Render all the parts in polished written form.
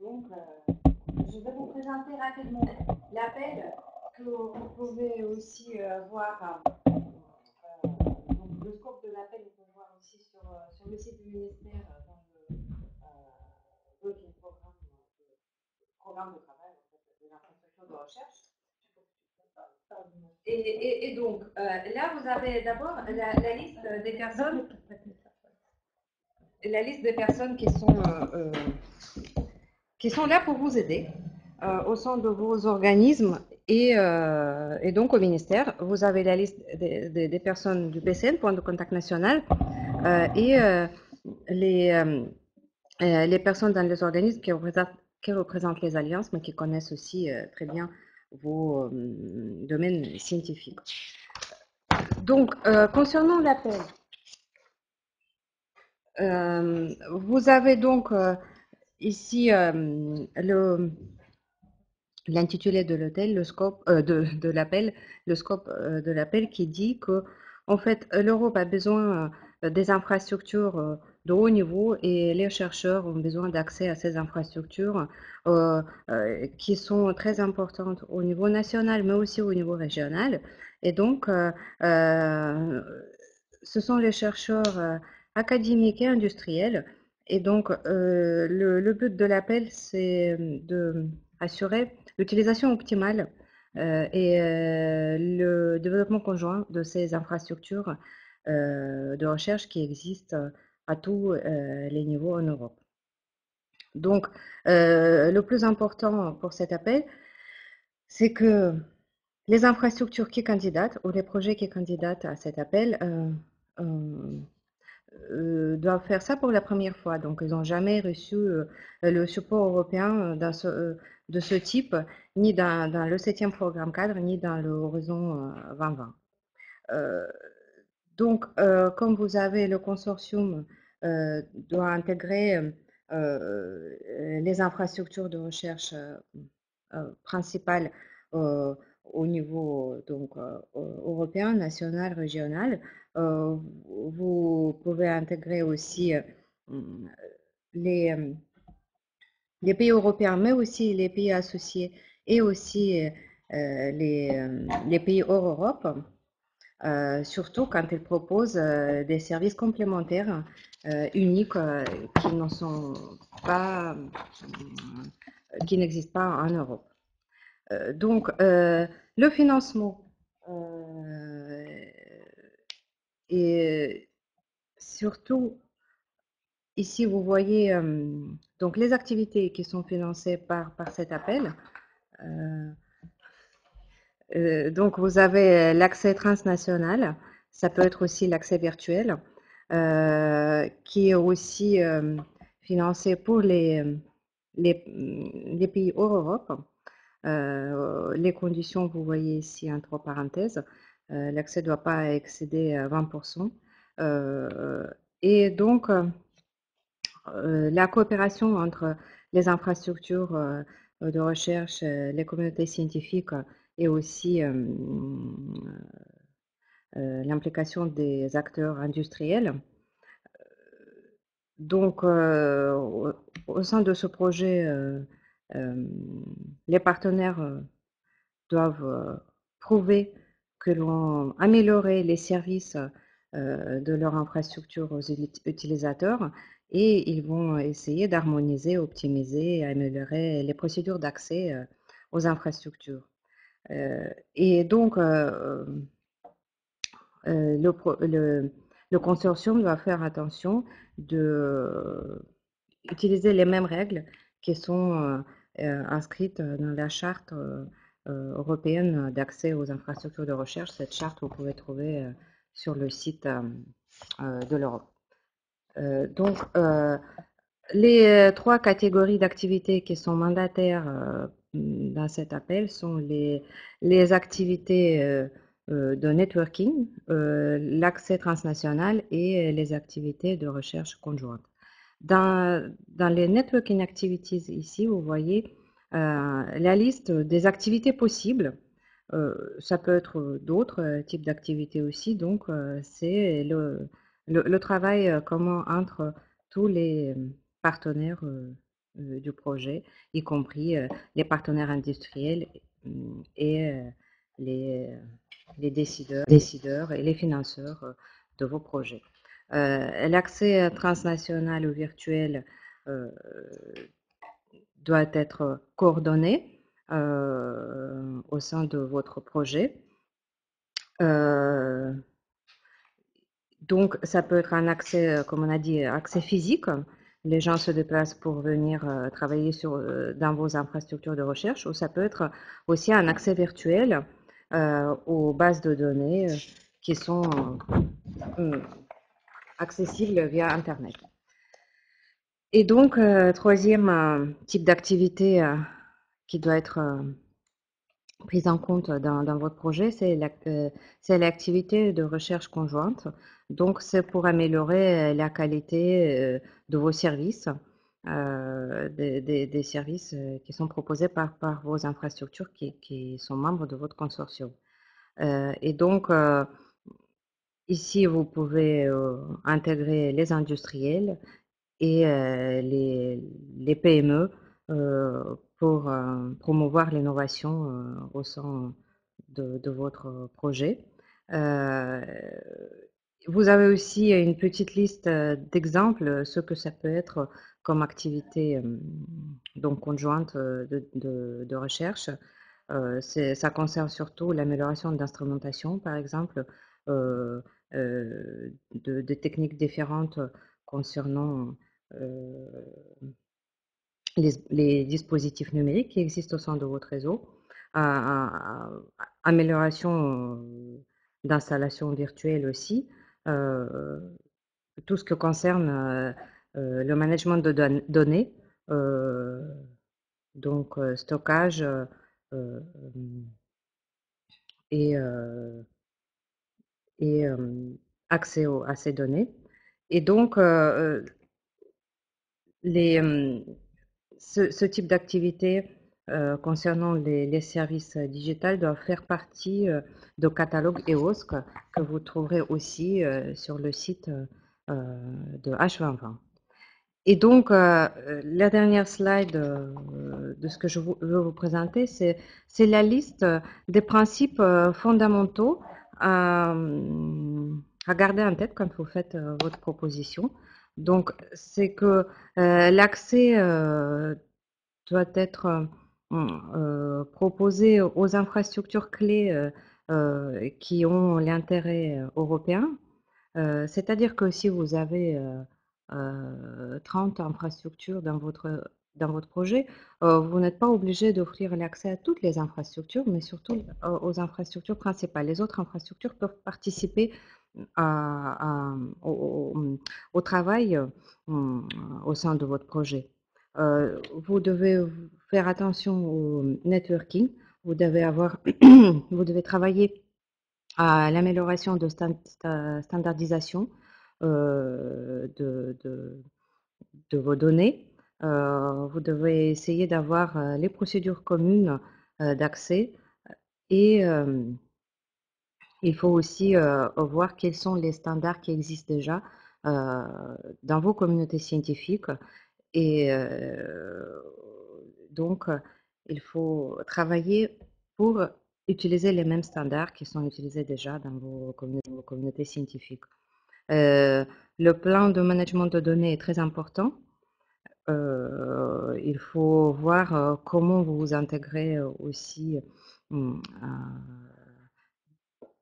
donc, je vais vous présenter rapidement l'appel que vous pouvez aussi voir. Donc, le scope de l'appel, vous pouvez voir aussi sur le site du ministère dans le working programme de travail en fait, de l'infrastructure de recherche. Et donc, là, vous avez d'abord la liste des personnes, qui sont là pour vous aider au sein de vos organismes et donc au ministère. Vous avez la liste des personnes du PCN, point de contact national, et les personnes dans les organismes qui représentent les alliances, mais qui connaissent aussi très bien vos domaines scientifiques. Donc, concernant l'appel, vous avez donc ici l'intitulé de l'hôtel, le scope de l'appel, le scope de l'appel qui dit que en fait l'Europe a besoin des infrastructures de haut niveau et les chercheurs ont besoin d'accès à ces infrastructures qui sont très importantes au niveau national mais aussi au niveau régional. Et donc ce sont les chercheurs académiques et industriels. Et donc le but de l'appel, c'est de assurer l'utilisation optimale et le développement conjoint de ces infrastructures de recherche qui existent à tous les niveaux en Europe. Donc, le plus important pour cet appel, c'est que les infrastructures qui candidatent ou les projets qui candidatent à cet appel doivent faire ça pour la première fois. Donc, ils n'ont jamais reçu le support européen de ce type, ni dans le 7e programme cadre, ni dans le Horizon 2020. Donc, comme vous avez le consortium doit intégrer les infrastructures de recherche principales au niveau donc, européen, national, régional. Vous pouvez intégrer aussi les, les pays européens, mais aussi les pays associés et aussi les pays hors Europe, surtout quand ils proposent des services complémentaires uniques qui ne sont pas, qui n'existent pas en Europe. Donc, le financement et surtout, ici, vous voyez donc les activités qui sont financées par cet appel. Donc, vous avez l'accès transnational, ça peut être aussi l'accès virtuel, qui est aussi financé pour les pays hors Europe. Les conditions, vous voyez ici entre parenthèses, l'accès ne doit pas excéder 20%. Et donc, la coopération entre les infrastructures de recherche, les communautés scientifiques et aussi l'implication des acteurs industriels. Donc, au sein de ce projet, les partenaires doivent prouver que l'on améliorer les services de leur infrastructure aux utilisateurs et ils vont essayer d'harmoniser, optimiser et améliorer les procédures d'accès aux infrastructures. Et donc, le consortium doit faire attention d'utiliser les mêmes règles qui sont inscrites dans la charte européenne d'accès aux infrastructures de recherche. Cette charte, vous pouvez trouver sur le site de l'Europe. Donc, les trois catégories d'activités qui sont mandataires dans cet appel sont les activités de networking, l'accès transnational et les activités de recherche conjointe. Dans les networking activities ici, vous voyez la liste des activités possibles. Ça peut être d'autres types d'activités aussi. Donc, c'est le travail commun entre tous les partenaires du projet, y compris les partenaires industriels et les, les décideurs et les financeurs de vos projets. L'accès transnational ou virtuel euh, doit être coordonné au sein de votre projet. Euh, donc, ça peut être un accès, comme on a dit, accès physique. Les gens se déplacent pour venir travailler dans vos infrastructures de recherche, ou ça peut être aussi un accès virtuel aux bases de données qui sont accessibles via Internet. Et donc, troisième type d'activité qui doit être prise en compte dans votre projet, c'est l'activité de recherche conjointe. Donc, c'est pour améliorer la qualité de vos services, des services qui sont proposés par vos infrastructures qui sont membres de votre consortium. Et donc, ici, vous pouvez intégrer les industriels et les PME pour promouvoir l'innovation au sein de votre projet. Euh, Vous avez aussi une petite liste d'exemples, ce que ça peut être comme activité donc conjointe de recherche. Ça concerne surtout l'amélioration d'instrumentation, par exemple, euh, de techniques différentes concernant euh, les dispositifs numériques qui existent au sein de votre réseau, amélioration d'installation virtuelle aussi, euh, tout ce qui concerne le management de données, euh, donc stockage euh, et, euh, et accès à ces données. Et donc, les, ce type d'activité concernant les services digitaux doivent faire partie de catalogue EOSC que vous trouverez aussi sur le site de H2020. Et donc, la dernière slide de ce que je veux vous présenter, c'est la liste des principes fondamentaux à, à garder en tête quand vous faites votre proposition. Donc, c'est que l'accès doit être proposé aux infrastructures clés qui ont l'intérêt européen. C'est-à-dire que si vous avez 30 infrastructures dans votre projet, vous n'êtes pas obligé d'offrir l'accès à toutes les infrastructures, mais surtout aux infrastructures principales. Les autres infrastructures peuvent participer à- à- au, au- au travail au sein de votre projet. Vous devez faire attention au networking. Vous devez avoir, vous devez travailler à l'amélioration de standardisation de vos données. Vous devez essayer d'avoir les procédures communes d'accès et il faut aussi voir quels sont les standards qui existent déjà euh, dans vos communautés scientifiques et donc il faut travailler pour utiliser les mêmes standards qui sont utilisés déjà dans vos communautés scientifiques. Euh, le plan de management de données est très important. Il faut voir comment vous vous intégrez aussi hum,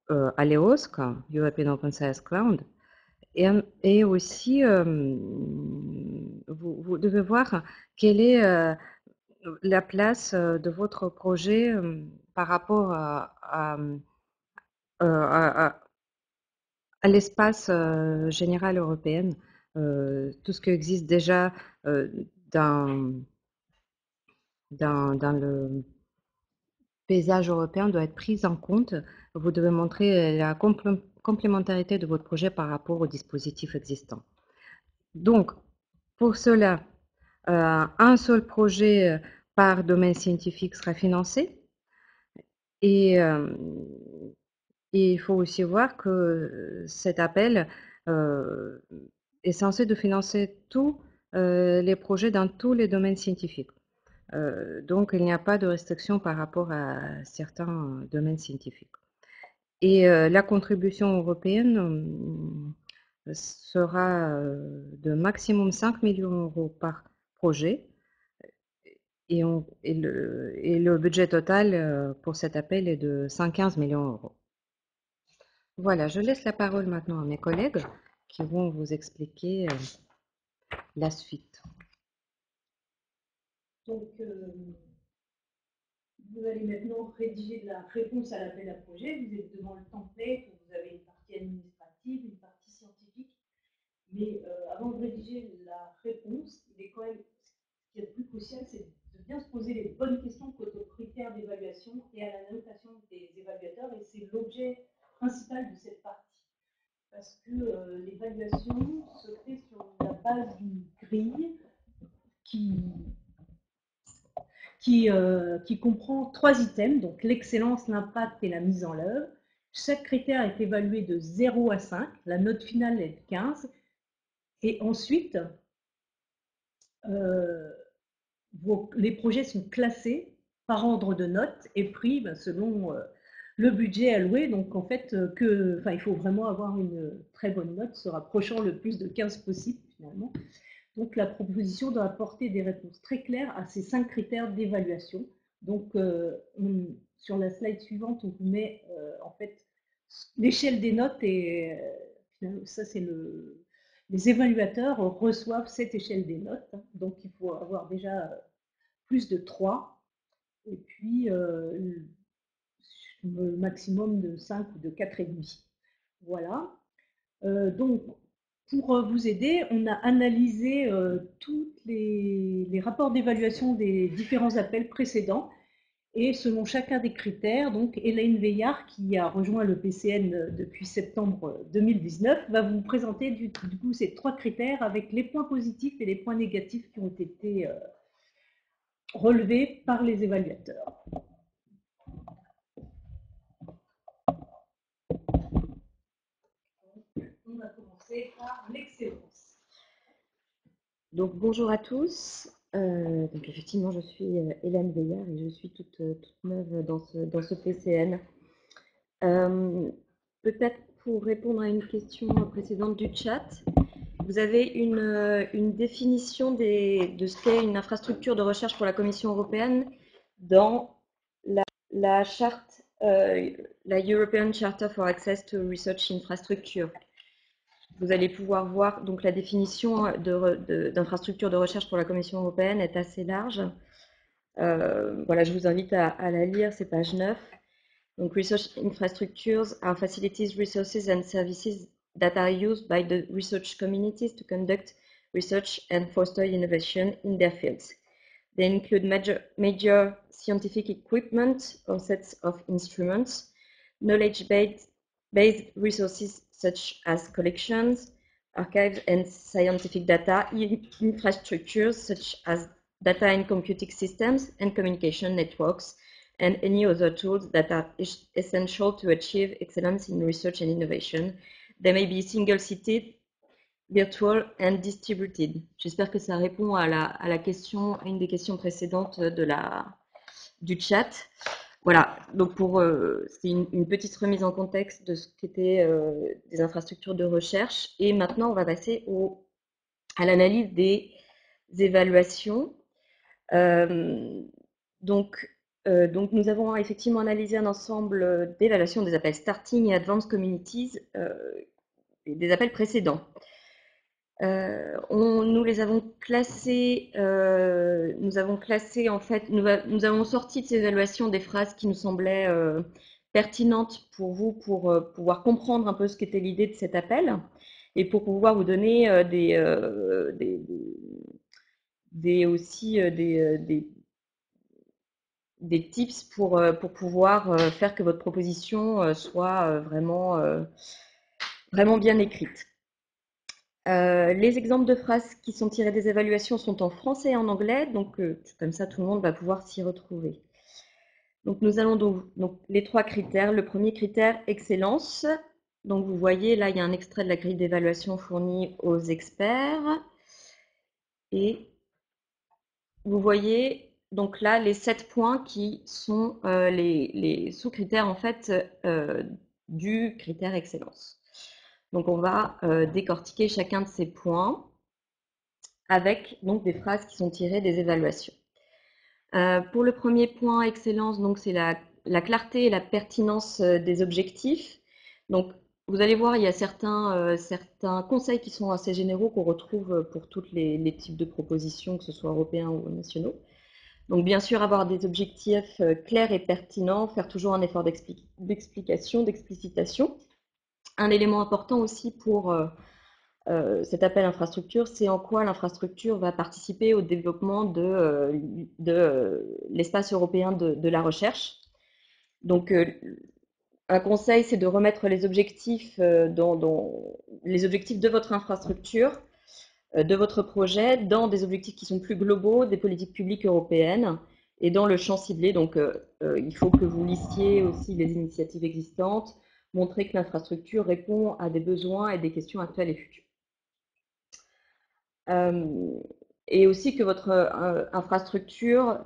à l'EOSC, European Open Science Cloud, et aussi vous devez voir quelle est la place de votre projet par rapport à l'espace général européen, tout ce qui existe déjà euh, dans, dans le paysage européen doit être pris en compte. Vous devez montrer la complémentarité de votre projet par rapport aux dispositifs existants. Donc, pour cela, un seul projet par domaine scientifique sera financé et et il faut aussi voir que cet appel euh, est censé de financer tous les projets dans tous les domaines scientifiques. Donc, il n'y a pas de restriction par rapport à certains domaines scientifiques. Et la contribution européenne sera de maximum 5 millions d'euros par projet. Et le budget total pour cet appel est de 115 millions d'euros. Voilà, je laisse la parole maintenant à mes collègues qui vont vous expliquer la suite. Donc, vous allez maintenant rédiger la réponse à l'appel à projet. Vous êtes devant le template, vous avez une partie administrative, une partie scientifique. Mais avant de rédiger la réponse, il est quand même, ce qui est le plus crucial, c'est de bien se poser les bonnes questions quant aux critères d'évaluation et à la notation des évaluateurs. Et c'est l'objet principal de cette partie. Parce que l'évaluation se fait sur la base d'une grille qui comprend 3 items, donc l'excellence, l'impact et la mise en œuvre. Chaque critère est évalué de 0 à 5, la note finale est de 15. Et ensuite, les projets sont classés par ordre de notes et pris selon le budget alloué. Donc en fait, il faut vraiment avoir une très bonne note, se rapprochant le plus de 15 possible finalement. Donc la proposition doit apporter des réponses très claires à ces 5 critères d'évaluation. Donc sur la slide suivante, on vous met en fait l'échelle des notes et ça c'est les évaluateurs reçoivent cette échelle des notes. Donc il faut avoir déjà plus de 3 et puis le maximum de 5 ou de 4,5. Voilà. Donc pour vous aider, on a analysé tous les rapports d'évaluation des différents appels précédents et selon chacun des critères, donc Hélène Veillard, qui a rejoint le PCN depuis septembre 2019, va vous présenter du coup ces 3 critères avec les points positifs et les points négatifs qui ont été relevés par les évaluateurs. On va commencer par l'excellence. Donc bonjour à tous. Donc effectivement, je suis Hélène Veillard et je suis toute neuve dans ce PCN. Peut-être pour répondre à une question précédente du chat, vous avez une définition de ce qu'est une infrastructure de recherche pour la Commission européenne dans la charte, la European Charter for Access to Research Infrastructure. Vous allez pouvoir voir, donc la définition d'infrastructure de recherche pour la Commission européenne est assez large. Voilà, je vous invite à la lire, c'est page 9. Donc, research infrastructures are facilities, resources and services that are used by the research communities to conduct research and foster innovation in their fields. They include major scientific equipment or sets of instruments, knowledge-based resources such as collections, archives and scientific data, infrastructures such as data and computing systems and communication networks, and any other tools that are essential to achieve excellence in research and innovation. They may be single-seated, virtual and distributed. J'espère que ça répond à la question, à une des questions précédentes du chat. Voilà, donc c'est une petite remise en contexte de ce qu'étaient des infrastructures de recherche. Et maintenant, on va passer à l'analyse des évaluations. Donc, nous avons effectivement analysé un ensemble d'évaluations des appels Starting et Advanced Communities, des appels précédents. Nous les avons classés, nous avons sorti de ces évaluations des phrases qui nous semblaient pertinentes pour vous, pour pouvoir comprendre un peu ce qu'était l'idée de cet appel et pour pouvoir vous donner des tips pour pouvoir faire que votre proposition soit vraiment bien écrite. Les exemples de phrases qui sont tirés des évaluations sont en français et en anglais, donc comme ça tout le monde va pouvoir s'y retrouver. Donc nous allons donc les 3 critères. Le premier critère, excellence. Donc vous voyez là, il y a un extrait de la grille d'évaluation fournie aux experts. Et vous voyez donc là les 7 points qui sont les sous-critères en fait du critère excellence. Donc on va décortiquer chacun de ces points avec donc des phrases qui sont tirées des évaluations. Pour le premier point excellence, donc c'est la clarté et la pertinence des objectifs. Donc vous allez voir, il y a certains conseils qui sont assez généraux qu'on retrouve pour tous les types de propositions, que ce soit européens ou nationaux. Donc bien sûr, avoir des objectifs clairs et pertinents, faire toujours un effort d'explication, d'explicitation. Un élément important aussi pour cet appel infrastructure, c'est en quoi l'infrastructure va participer au développement de l'espace européen de la recherche. Donc un conseil, c'est de remettre les objectifs les objectifs de votre infrastructure, de votre projet, dans des objectifs qui sont plus globaux, des politiques publiques européennes, et dans le champ ciblé. Donc, il faut que vous listiez aussi les initiatives existantes, montrer que l'infrastructure répond à des besoins et des questions actuelles et futures. Et aussi que votre infrastructure,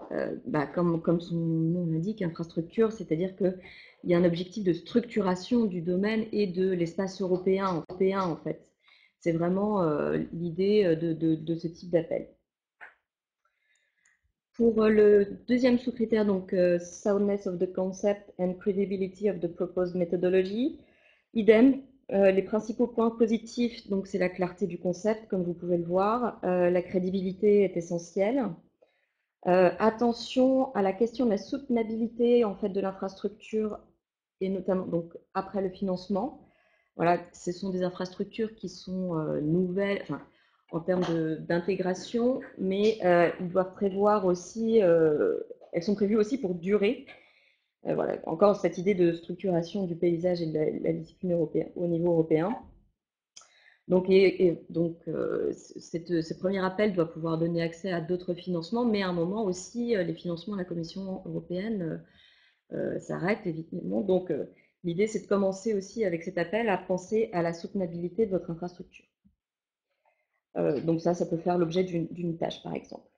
comme son nom l'indique, infrastructure, c'est-à-dire qu'il y a un objectif de structuration du domaine et de l'espace européen en fait. C'est vraiment l'idée de ce type d'appel. Pour le deuxième sous-critère, donc soundness of the concept and credibility of the proposed methodology, idem. Les principaux points positifs, donc c'est la clarté du concept, comme vous pouvez le voir. La crédibilité est essentielle. Attention à la question de la soutenabilité en fait de l'infrastructure et notamment donc après le financement. Voilà, ce sont des infrastructures qui sont nouvelles, enfin, en termes d'intégration, mais ils doivent prévoir aussi, elles sont prévues aussi pour durer. Voilà, encore cette idée de structuration du paysage et de la discipline européenne, au niveau européen. Donc, ce premier appel doit pouvoir donner accès à d'autres financements, mais à un moment aussi, les financements de la Commission européenne s'arrêtent évidemment. Donc, l'idée, c'est de commencer aussi avec cet appel à penser à la soutenabilité de votre infrastructure. Donc ça peut faire l'objet d'une tâche, par exemple.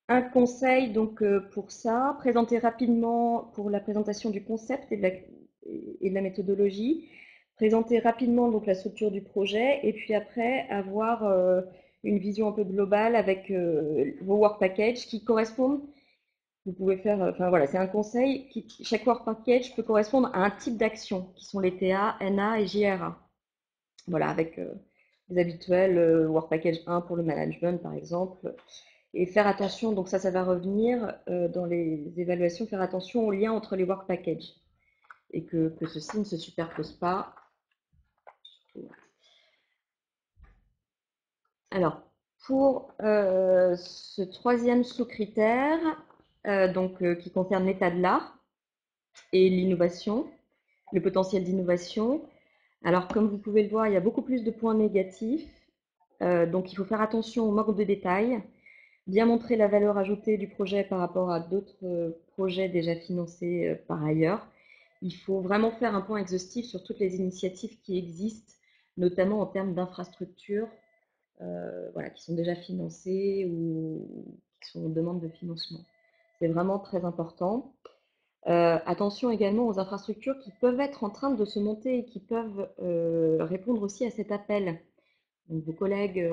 Un conseil donc pour ça, présenter rapidement pour la présentation du concept et de la méthodologie, présenter rapidement donc la structure du projet et puis après avoir une vision un peu globale avec vos work packages qui correspondent. Vous pouvez faire, enfin voilà, c'est un conseil chaque work package peut correspondre à un type d'action qui sont les TA, NA et JRA. Voilà, avec les habituels work package 1 pour le management par exemple. Et faire attention, donc ça va revenir dans les évaluations, faire attention au lien entre les work packages et que ceci ne se superpose pas. Alors, pour ce troisième sous-critère, qui concerne l'état de l'art et l'innovation, le potentiel d'innovation. Alors, comme vous pouvez le voir, il y a beaucoup plus de points négatifs. Donc, il faut faire attention au manque de détails, bien montrer la valeur ajoutée du projet par rapport à d'autres projets déjà financés par ailleurs. Il faut vraiment faire un point exhaustif sur toutes les initiatives qui existent, notamment en termes d'infrastructures, voilà, qui sont déjà financées ou qui sont en demande de financement. C'est vraiment très important. Attention également aux infrastructures qui peuvent être en train de se monter et qui peuvent répondre aussi à cet appel. Donc, vos collègues,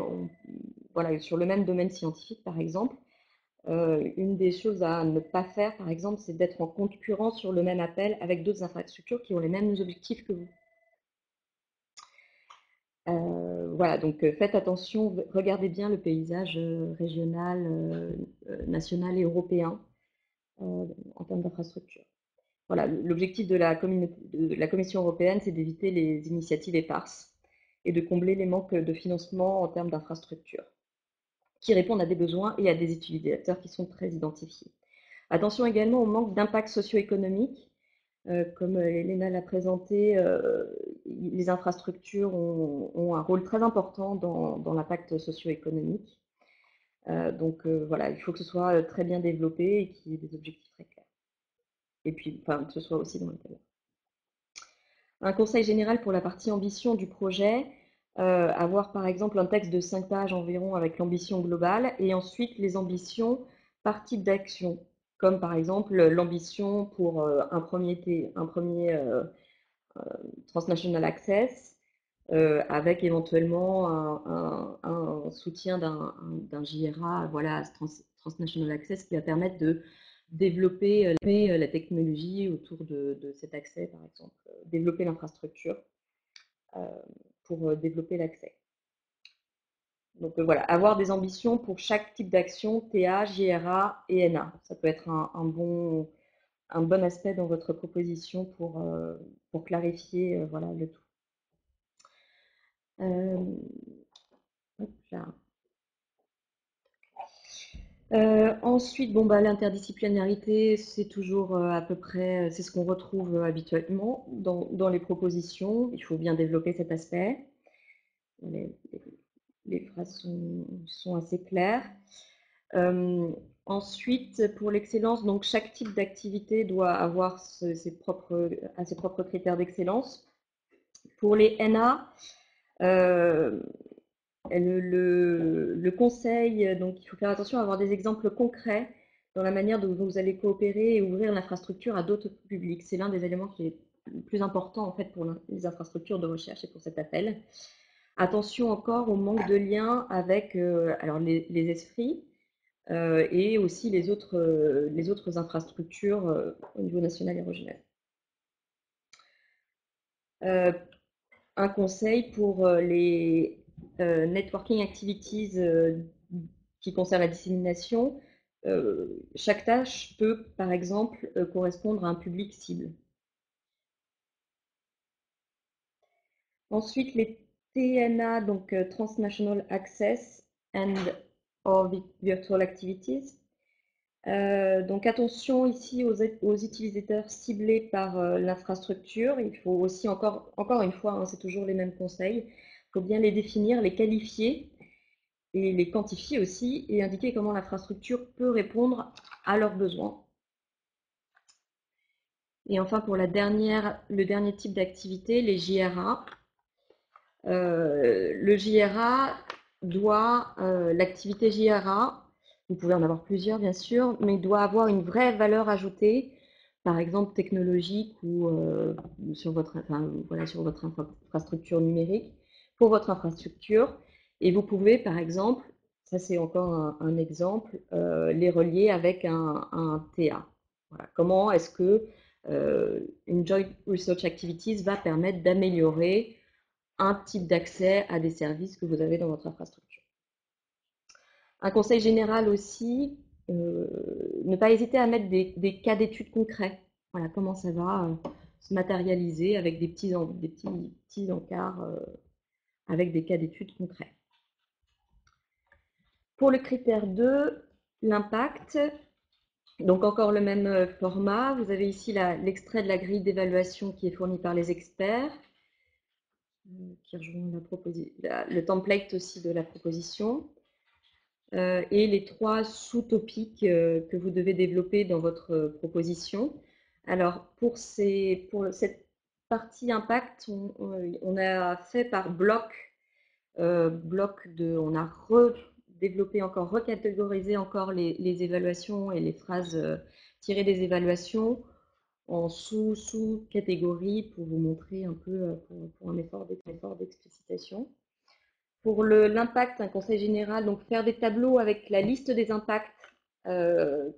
voilà, sur le même domaine scientifique par exemple, une des choses à ne pas faire par exemple, c'est d'être en concurrence sur le même appel avec d'autres infrastructures qui ont les mêmes objectifs que vous. Voilà, donc faites attention, regardez bien le paysage régional, national et européen en termes d'infrastructure. Voilà, l'objectif de la Commission européenne, c'est d'éviter les initiatives éparses et de combler les manques de financement en termes d'infrastructures qui répondent à des besoins et à des utilisateurs qui sont très identifiés. Attention également au manque d'impact socio-économique. Comme Elena l'a présenté, les infrastructures ont un rôle très important dans l'impact socio-économique. Donc voilà, il faut que ce soit très bien développé et qu'il y ait des objectifs très clairs. Et puis, enfin, que ce soit aussi dans le cadre. Un conseil général pour la partie ambition du projet. avoir par exemple un texte de 5 pages environ avec l'ambition globale et ensuite les ambitions par type d'action, comme par exemple l'ambition pour un premier transnational access, avec éventuellement un soutien d'un JRA, voilà, transnational access, qui va permettre de développer la technologie autour de cet accès, par exemple, développer l'infrastructure euh, pour développer l'accès. Donc voilà, avoir des ambitions pour chaque type d'action, TA, JRA et NA. Ça peut être un bon aspect dans votre proposition pour clarifier voilà, le tout. Hop là. Ensuite, bon, bah, l'interdisciplinarité, c'est toujours à peu près, c'est ce qu'on retrouve habituellement dans les propositions. Il faut bien développer cet aspect. Les, les phrases sont assez claires. Ensuite, pour l'excellence, donc chaque type d'activité doit avoir ses propres critères d'excellence. Pour les NA, le conseil, donc il faut faire attention à avoir des exemples concrets dans la manière dont vous allez coopérer et ouvrir l'infrastructure à d'autres publics. C'est l'un des éléments qui est le plus important en fait pour les infrastructures de recherche et pour cet appel. Attention encore au manque de lien avec alors les esprits et aussi les autres infrastructures au niveau national et régional. Un conseil pour les networking activities qui concernent la dissémination. Chaque tâche peut, par exemple, correspondre à un public cible. Ensuite, les TNA, donc Transnational Access and or Virtual Activities. Donc attention ici aux utilisateurs ciblés par l'infrastructure. Il faut aussi, encore une fois, hein, c'est toujours les mêmes conseils, il faut bien les définir, les qualifier et les quantifier aussi et indiquer comment l'infrastructure peut répondre à leurs besoins. Et enfin, pour le dernier type d'activité, les JRA. Le JRA l'activité JRA, vous pouvez en avoir plusieurs bien sûr, mais doit avoir une vraie valeur ajoutée, par exemple technologique ou sur votre infrastructure numérique, pour votre infrastructure. Et vous pouvez, par exemple, ça c'est encore un exemple, les relier avec un TA. Voilà. Comment est-ce que une Joint Research Activities va permettre d'améliorer un type d'accès à des services que vous avez dans votre infrastructure. Un conseil général aussi, ne pas hésiter à mettre des cas d'études concrets. Voilà, comment ça va se matérialiser avec des petits encarts avec des cas d'études concrets. Pour le critère 2, l'impact, donc encore le même format. Vous avez ici l'extrait de la grille d'évaluation qui est fournie par les experts, qui rejoint le template aussi de la proposition. Et les 3 sous-topics que vous devez développer dans votre proposition. Alors, pour cette partie impact, on a fait par bloc. On a redéveloppé encore, recatégorisé encore les évaluations et les phrases tirées des évaluations en sous-catégories pour vous montrer un peu pour un effort d'explicitation. Pour l'impact, un conseil général, donc faire des tableaux avec la liste des impacts euh,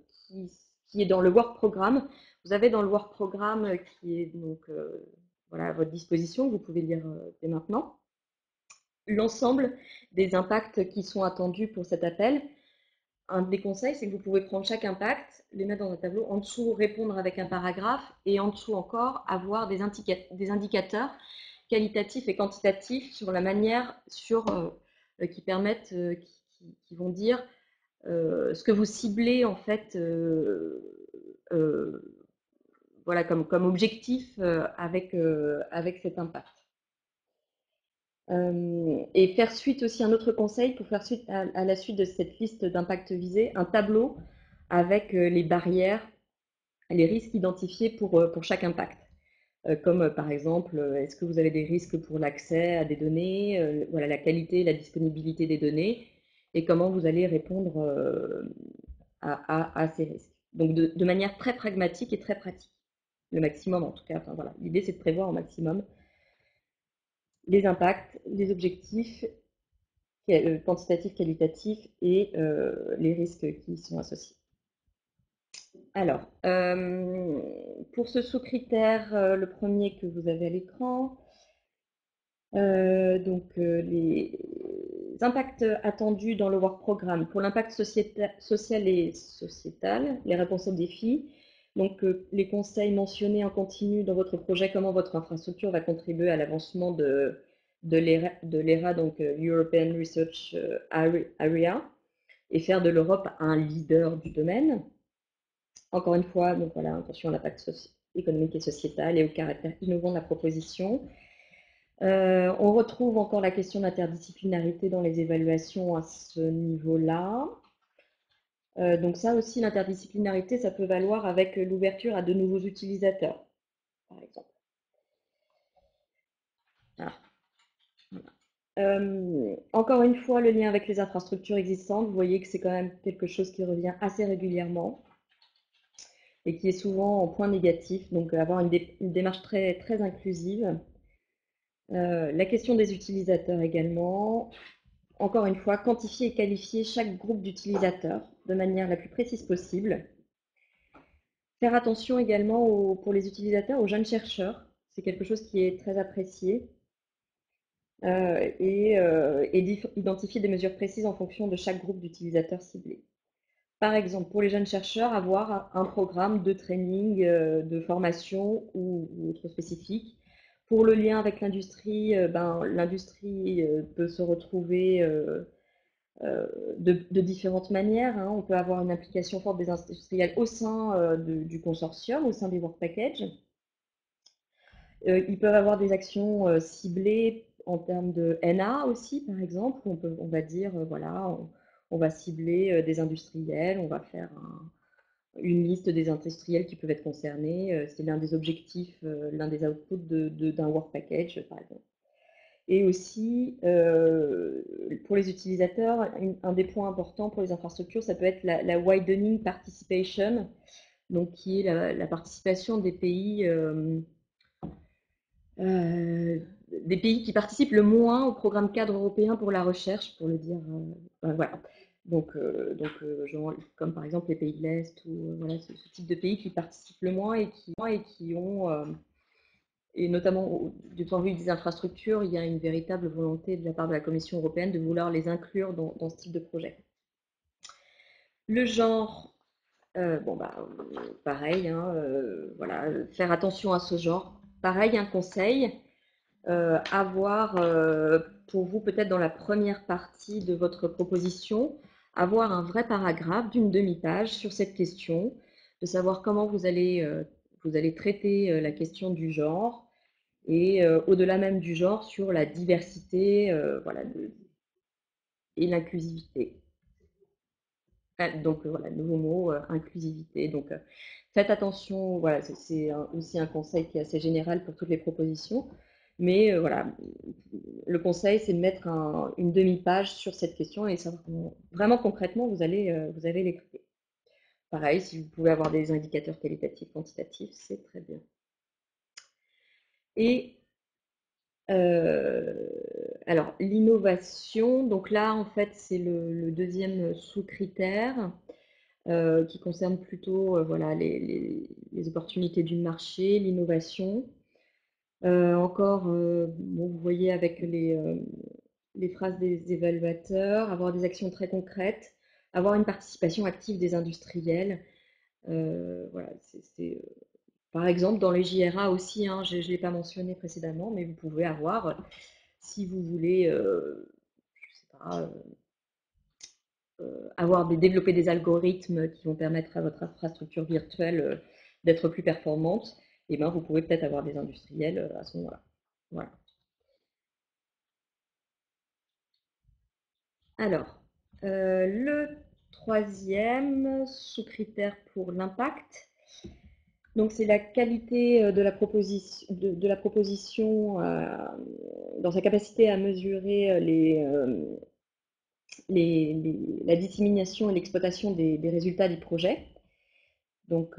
qui est dans le work programme. Vous avez dans le work programme qui est donc voilà, à votre disposition, vous pouvez lire dès maintenant, l'ensemble des impacts qui sont attendus pour cet appel. Un des conseils, c'est que vous pouvez prendre chaque impact, les mettre dans un tableau, en dessous répondre avec un paragraphe et en dessous encore avoir des indicateurs qualitatifs et quantitatifs sur la manière qui permettent, qui vont dire ce que vous ciblez en fait voilà, comme objectif avec cet impact. Et faire suite aussi, un autre conseil pour faire suite à la suite de cette liste d'impacts visés, un tableau avec les barrières, les risques identifiés pour chaque impact. comme par exemple, est-ce que vous avez des risques pour l'accès à des données, voilà, la qualité et la disponibilité des données, et comment vous allez répondre à ces risques. Donc de manière très pragmatique et très pratique, le maximum en tout cas. Enfin, voilà. L'idée c'est de prévoir au maximum les impacts, les objectifs quantitatifs, qualitatifs et les risques qui y sont associés. Alors, pour ce sous-critère, le premier que vous avez à l'écran, les impacts attendus dans le Work Programme pour l'impact social et sociétal, les réponses aux défis. Donc, les conseils mentionnés en continu dans votre projet, comment votre infrastructure va contribuer à l'avancement de l'ERA, donc European Research Area, et faire de l'Europe un leader du domaine. Encore une fois, donc voilà, attention à l'impact économique et sociétal et au caractère innovant de la proposition. On retrouve encore la question d'interdisciplinarité dans les évaluations à ce niveau-là. Donc ça aussi, l'interdisciplinarité, ça peut valoir avec l'ouverture à de nouveaux utilisateurs, par exemple. Ah, voilà. Encore une fois, le lien avec les infrastructures existantes, vous voyez que c'est quand même quelque chose qui revient assez régulièrement et qui est souvent en point négatif, donc avoir une démarche très, très inclusive. La question des utilisateurs également. Encore une fois, quantifier et qualifier chaque groupe d'utilisateurs de manière la plus précise possible. Faire attention également pour les utilisateurs aux jeunes chercheurs. C'est quelque chose qui est très apprécié. Et identifier des mesures précises en fonction de chaque groupe d'utilisateurs ciblés. Par exemple, pour les jeunes chercheurs, avoir un programme de training, de formation ou autre spécifique. Pour le lien avec l'industrie, l'industrie peut se retrouver de différentes manières. Hein. On peut avoir une implication forte des industriels au sein du consortium, au sein des work packages. Ils peuvent avoir des actions ciblées en termes de NA aussi, par exemple. On va dire, voilà, on va cibler des industriels, on va faire une liste des industriels qui peuvent être concernés. C'est l'un des objectifs, l'un des outputs d'un work package, par exemple. Et aussi, pour les utilisateurs, un des points importants pour les infrastructures, ça peut être la widening participation, donc qui est la participation des pays qui participent le moins au programme cadre européen pour la recherche, pour le dire. Voilà. Genre, comme par exemple les pays de l'Est, ou voilà, ce type de pays qui participent le moins et qui ont et notamment du point de vue des infrastructures, il y a une véritable volonté de la part de la Commission européenne de vouloir les inclure dans ce type de projet. Le genre, pareil, hein, voilà, faire attention à ce genre. Pareil, un conseil, avoir pour vous peut-être dans la première partie de votre proposition, avoir un vrai paragraphe d'une demi-page sur cette question, de savoir comment vous allez traiter la question du genre, et au-delà même du genre, sur la diversité voilà, et l'inclusivité. Donc voilà, nouveau mot, inclusivité. Donc faites attention, voilà, c'est aussi un conseil qui est assez général pour toutes les propositions. Mais voilà, le conseil, c'est de mettre une demi-page sur cette question et savoir vraiment concrètement vous allez les traiter. Pareil, si vous pouvez avoir des indicateurs qualitatifs, quantitatifs, c'est très bien. Et alors, l'innovation, donc là, en fait, c'est le deuxième sous-critère qui concerne plutôt voilà, les opportunités du marché, l'innovation. Encore, bon, vous voyez avec les phrases des évaluateurs, avoir des actions très concrètes, avoir une participation active des industriels. Voilà, par exemple, dans les JRA aussi, hein, je ne l'ai pas mentionné précédemment, mais vous pouvez avoir si vous voulez, je sais pas, développer des algorithmes qui vont permettre à votre infrastructure virtuelle d'être plus performante, et ben vous pouvez peut-être avoir des industriels à ce moment-là. Voilà. Alors, le troisième sous-critère pour l'impact, Donc c'est la qualité de la proposition dans sa capacité à mesurer la dissémination et l'exploitation des résultats du projet. Donc,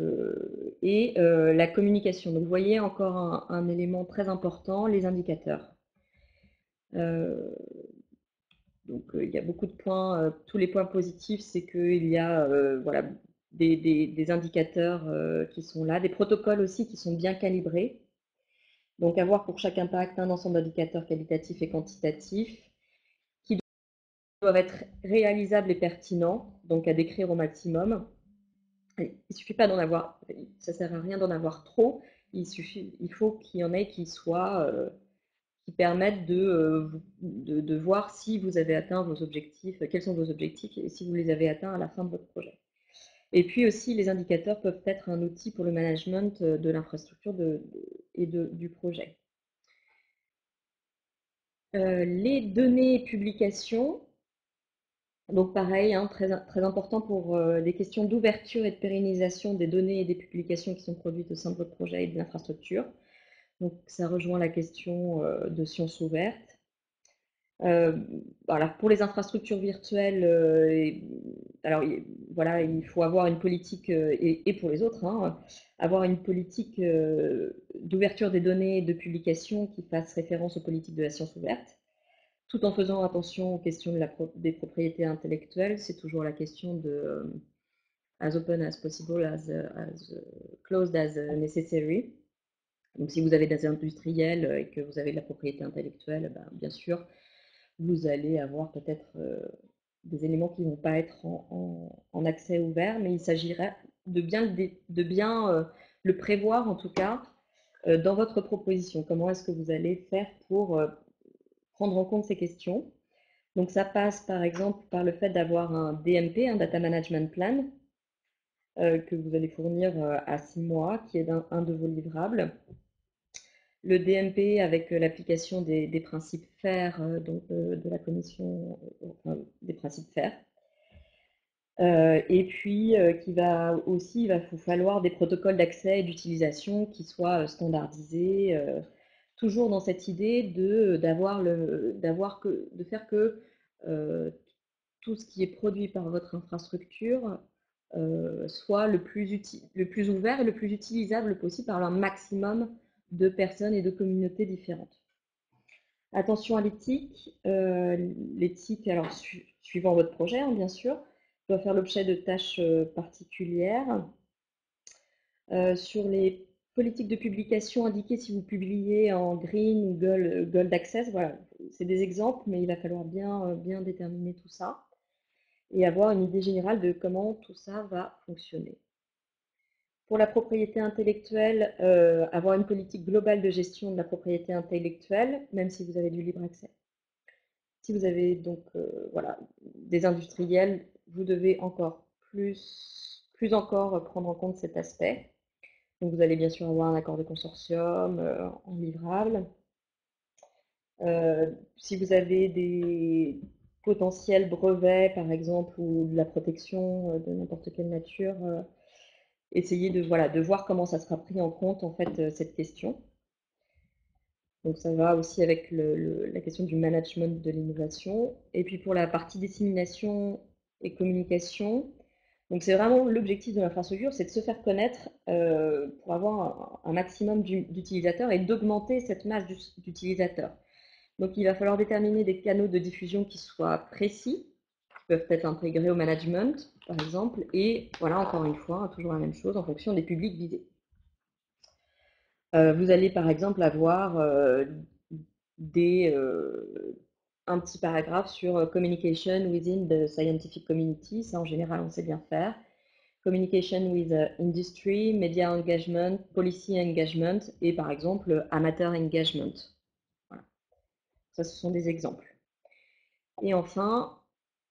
la communication. Donc vous voyez encore un élément très important, les indicateurs. Donc il y a beaucoup de points, tous les points positifs, c'est qu'il y a voilà, des indicateurs qui sont là, des protocoles aussi qui sont bien calibrés. Donc avoir pour chaque impact un ensemble d'indicateurs qualitatifs et quantitatifs qui doivent être réalisables et pertinents, donc à décrire au maximum. Il ne suffit pas d'en avoir, ça ne sert à rien d'en avoir trop, il faut qu'il y en ait qui soient qui permettent de voir si vous avez atteint vos objectifs, quels sont vos objectifs et si vous les avez atteints à la fin de votre projet. Et puis aussi, les indicateurs peuvent être un outil pour le management de l'infrastructure et du projet. Les données et publications, donc pareil, hein, très, très important pour des questions d'ouverture et de pérennisation des données et des publications qui sont produites au sein de votre projet et de l'infrastructure. Donc ça rejoint la question de sciences ouvertes. Alors pour les infrastructures virtuelles, alors voilà, il faut avoir une politique, et pour les autres, hein, avoir une politique d'ouverture des données et de publication qui fasse référence aux politiques de la science ouverte, tout en faisant attention aux questions des propriétés intellectuelles. C'est toujours la question de as open as possible, as closed as necessary. Donc si vous avez des industriels et que vous avez de la propriété intellectuelle, ben, bien sûr, vous allez avoir peut-être des éléments qui ne vont pas être en accès ouvert, mais il s'agirait de bien le prévoir en tout cas dans votre proposition. Comment est-ce que vous allez faire pour prendre en compte ces questions? Donc ça passe par exemple par le fait d'avoir un DMP, un Data Management Plan, que vous allez fournir à 6 mois, qui est un de vos livrables. Le DMP avec l'application des principes FAIR, donc de la commission, enfin, des principes FAIR. Et puis il va vous falloir des protocoles d'accès et d'utilisation qui soient standardisés, toujours dans cette idée de faire que tout ce qui est produit par votre infrastructure soit le plus ouvert et le plus utilisable possible par un maximum de personnes et de communautés différentes. Attention à l'éthique. L'éthique, alors suivant votre projet, hein, bien sûr, doit faire l'objet de tâches particulières. Sur les politiques de publication, indiquez si vous publiez en green ou gold access. Voilà, c'est des exemples, mais il va falloir bien déterminer tout ça et avoir une idée générale de comment tout ça va fonctionner. Pour la propriété intellectuelle, avoir une politique globale de gestion de la propriété intellectuelle, même si vous avez du libre accès. Si vous avez donc voilà, des industriels, vous devez encore plus encore prendre en compte cet aspect. Donc vous allez bien sûr avoir un accord de consortium en livrable. Si vous avez des potentiels brevets, par exemple, ou de la protection de n'importe quelle nature, essayez de voir comment ça sera pris en compte, en fait, cette question. Donc ça va aussi avec la question du management de l'innovation. Et puis pour la partie dissémination et communication, donc c'est vraiment l'objectif de l'infrastructure, c'est de se faire connaître pour avoir un maximum d'utilisateurs et d'augmenter cette masse d'utilisateurs. Donc il va falloir déterminer des canaux de diffusion qui soient précis, qui peuvent être intégrés au management, par exemple, et voilà, encore une fois, toujours la même chose en fonction des publics visés. Vous allez par exemple avoir un petit paragraphe sur communication within the scientific community, ça en général on sait bien faire. Communication with industry, media engagement, policy engagement et par exemple amateur engagement. Voilà. Ça, ce sont des exemples. Et enfin,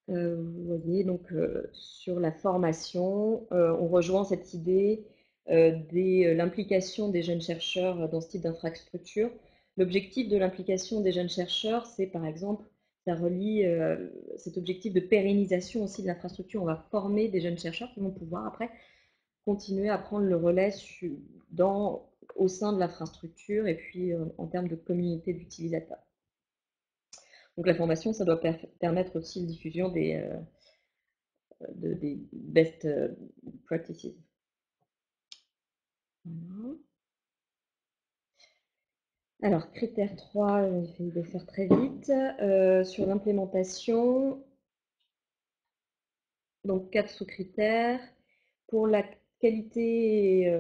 vous voyez donc sur la formation, on rejoint cette idée de l'implication des jeunes chercheurs dans ce type d'infrastructure. L'objectif de l'implication des jeunes chercheurs, c'est par exemple, ça relie cet objectif de pérennisation aussi de l'infrastructure. On va former des jeunes chercheurs qui vont pouvoir après continuer à prendre le relais au sein de l'infrastructure et puis en termes de communauté d'utilisateurs. Donc la formation, ça doit permettre aussi la diffusion des best practices. Voilà. Alors, critère 3, je vais le faire très vite. Sur l'implémentation, donc 4 sous-critères. Pour la qualité et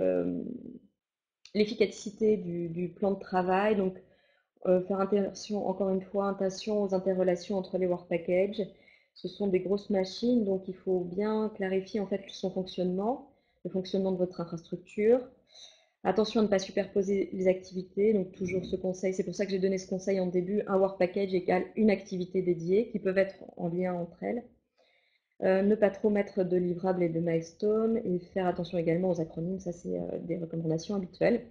l'efficacité du plan de travail, donc faire encore une fois, attention aux interrelations entre les work packages. Ce sont des grosses machines, donc il faut bien clarifier en fait son fonctionnement, le fonctionnement de votre infrastructure. Attention à ne pas superposer les activités, donc toujours ce conseil, c'est pour ça que j'ai donné ce conseil en début, un work package égale une activité dédiée, qui peuvent être en lien entre elles. Ne pas trop mettre de livrables et de milestones, et faire attention également aux acronymes, ça c'est des recommandations habituelles.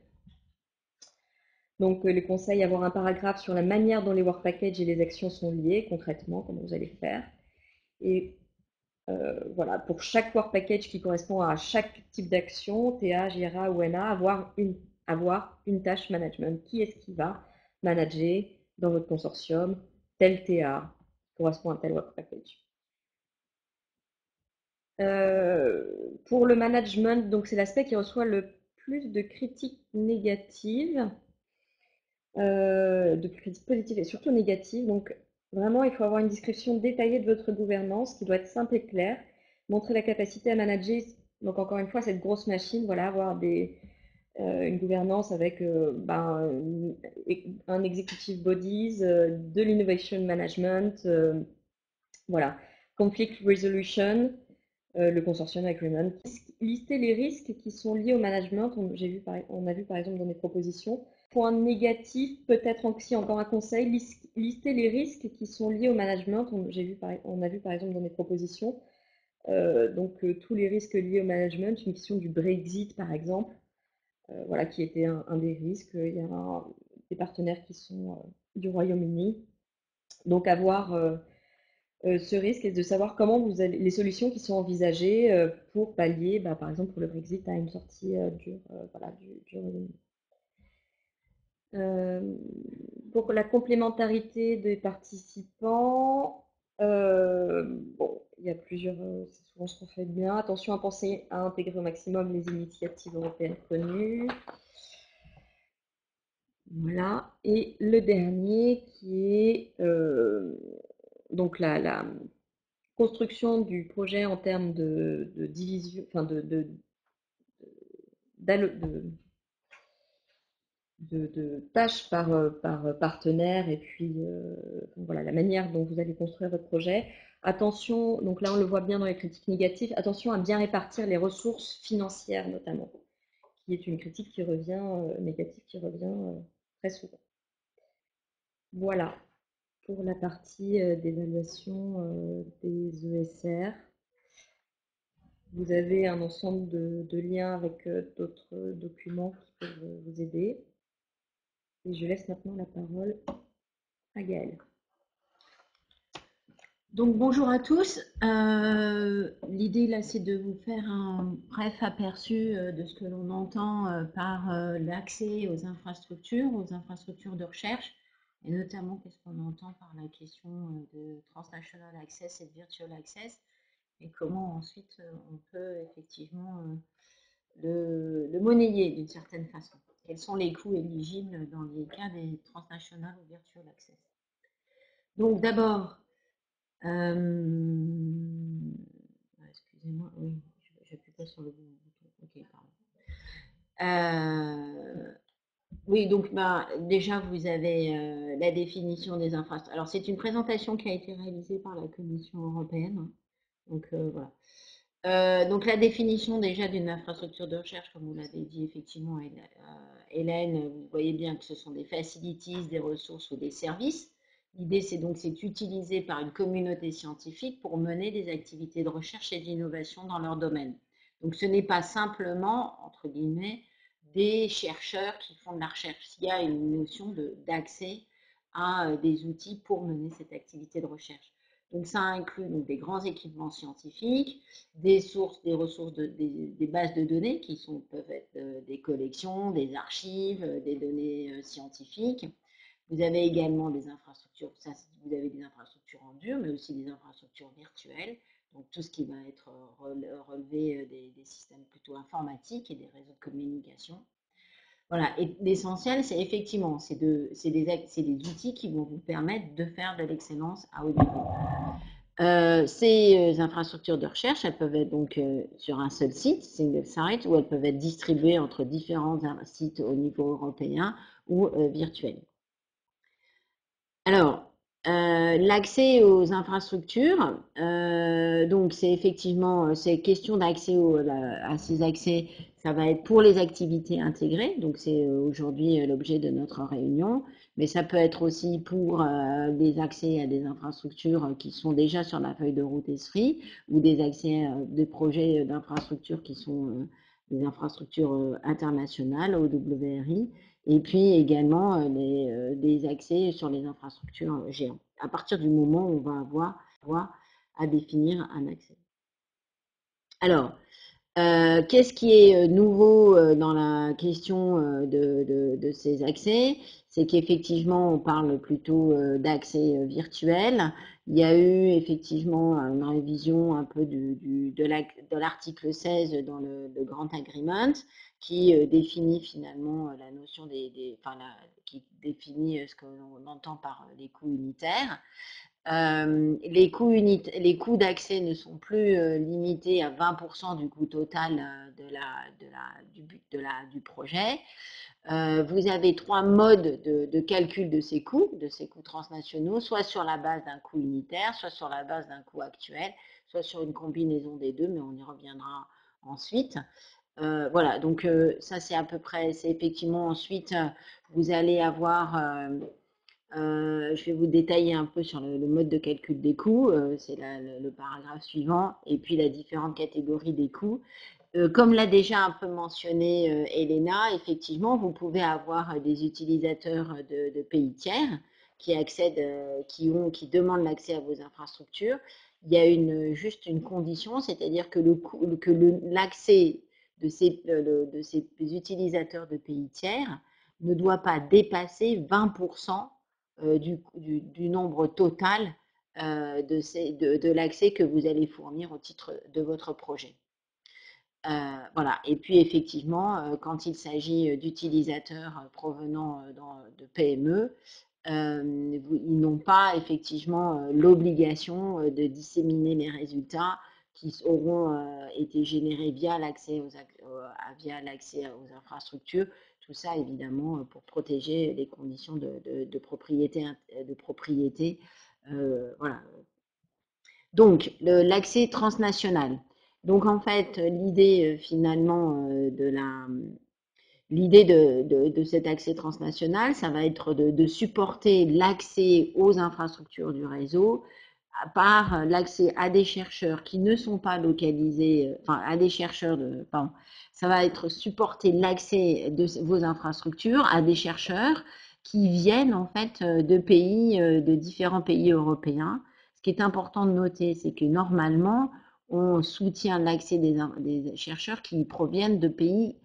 Donc les conseils, avoir un paragraphe sur la manière dont les work packages et les actions sont liés, concrètement, comment vous allez faire. Et voilà, pour chaque work package qui correspond à chaque type d'action, TA, JRA ou NA, avoir une tâche management. Qui est-ce qui va manager dans votre consortium tel TA qui correspond à tel work package. Pour le management, donc c'est l'aspect qui reçoit le plus de critiques négatives, de critiques positives et surtout négatives. Donc vraiment, il faut avoir une description détaillée de votre gouvernance qui doit être simple et claire, montrer la capacité à manager. Donc encore une fois, cette grosse machine, voilà, avoir une gouvernance avec un executive bodies, de l'innovation management, voilà, conflict resolution, le consortium agreement. Lister les risques qui sont liés au management, on a vu par exemple dans mes propositions. Point négatif, peut-être aussi encore un conseil, lister les risques qui sont liés au management, on a vu par exemple dans mes propositions. Tous les risques liés au management, une question du Brexit par exemple, voilà, qui était un des risques. Il y a des partenaires qui sont du Royaume-Uni. Donc avoir ce risque et de savoir les solutions qui sont envisagées pour pallier, par exemple pour le Brexit, à une sortie du Royaume-Uni. Pour la complémentarité des participants, bon, il y a plusieurs, c'est souvent ce qu'on fait bien. Attention à penser à intégrer au maximum les initiatives européennes connues. Voilà. Et le dernier qui est donc la construction du projet en termes de division, enfin de tâches par partenaire et puis voilà la manière dont vous allez construire votre projet. Attention, donc là on le voit bien dans les critiques négatives, attention à bien répartir les ressources financières notamment, qui est une critique qui revient négative qui revient très souvent. Voilà pour la partie d'évaluation des ESR. Vous avez un ensemble de liens avec d'autres documents qui peuvent vous aider. Et je laisse maintenant la parole à Gaëlle. Donc bonjour à tous. L'idée là, c'est de vous faire un bref aperçu de ce que l'on entend par l'accès aux infrastructures de recherche, et notamment qu'est-ce qu'on entend par la question de transnational access et de virtual access, et comment ensuite on peut effectivement le monnayer d'une certaine façon. Quels sont les coûts éligibles dans les cas des transnational ou virtual access. Donc d'abord, excusez-moi, oui, j'appuie pas sur le bon bouton. Ok, pardon. Oui, donc déjà vous avez la définition des infrastructures. Alors c'est une présentation qui a été réalisée par la Commission européenne. Hein. Donc voilà. Donc la définition déjà d'une infrastructure de recherche, comme vous l'avez dit effectivement, Hélène, vous voyez bien que ce sont des facilities, des ressources ou des services. L'idée, c'est utilisé par une communauté scientifique pour mener des activités de recherche et d'innovation dans leur domaine. Donc, ce n'est pas simplement, entre guillemets, des chercheurs qui font de la recherche. Il y a une notion d'accès à des outils pour mener cette activité de recherche. Donc ça inclut donc des grands équipements scientifiques, des ressources, des bases de données qui peuvent être des collections, des archives, des données scientifiques. Vous avez également des infrastructures, vous avez des infrastructures en dur, mais aussi des infrastructures virtuelles. Donc tout ce qui va être relevé des systèmes plutôt informatiques et des réseaux de communication. Voilà, et l'essentiel, c'est effectivement, c'est des outils qui vont vous permettre de faire de l'excellence à haut niveau. Ces infrastructures de recherche, elles peuvent être donc sur un seul site, single site, ou elles peuvent être distribuées entre différents sites au niveau européen ou virtuel. Alors, l'accès aux infrastructures, donc c'est effectivement, c'est question d'accès à ces accès, ça va être pour les activités intégrées, donc c'est aujourd'hui l'objet de notre réunion, mais ça peut être aussi pour des accès à des infrastructures qui sont déjà sur la feuille de route ESFRI, ou des accès des projets d'infrastructures qui sont des infrastructures internationales, OWRI, et puis également des accès sur les infrastructures géantes. À partir du moment où on va avoir à définir un accès. Alors, qu'est-ce qui est nouveau dans la question de ces accès? C'est qu'effectivement, on parle plutôt d'accès virtuel. Il y a eu effectivement une révision un peu de l'article 16 dans le Grand Agreement qui définit finalement la notion qui définit ce qu'on entend par les coûts unitaires. Les coûts d'accès ne sont plus limités à 20% du coût total du projet. Vous avez 3 modes de calcul de ces coûts transnationaux, soit sur la base d'un coût unitaire, soit sur la base d'un coût actuel, soit sur une combinaison des deux, mais on y reviendra ensuite. Voilà, donc ça c'est à peu près, c'est effectivement ensuite, vous allez avoir... je vais vous détailler un peu sur le mode de calcul des coûts, c'est le paragraphe suivant, et puis la différente catégorie des coûts. Comme l'a déjà un peu mentionné Elena, effectivement, vous pouvez avoir des utilisateurs de pays tiers qui accèdent, qui demandent l'accès à vos infrastructures. Il y a juste une condition, c'est-à-dire que l'accès de ces utilisateurs de pays tiers ne doit pas dépasser 20% du nombre total de l'accès que vous allez fournir au titre de votre projet. Voilà. Et puis effectivement, quand il s'agit d'utilisateurs provenant de PME, ils n'ont pas effectivement l'obligation de disséminer les résultats qui auront été générés via l'accès aux infrastructures. Tout ça évidemment pour protéger les conditions de propriété. Voilà. Donc l'accès transnational. Donc en fait, l'idée finalement l'idée de cet accès transnational, ça va être de supporter l'accès aux infrastructures du réseau par l'accès à des chercheurs qui ne sont pas localisés, enfin à des chercheurs pardon, ça va être supporter l'accès de vos infrastructures à des chercheurs qui viennent en fait de différents pays européens. Ce qui est important de noter, c'est que normalement, on soutient l'accès des chercheurs qui proviennent de pays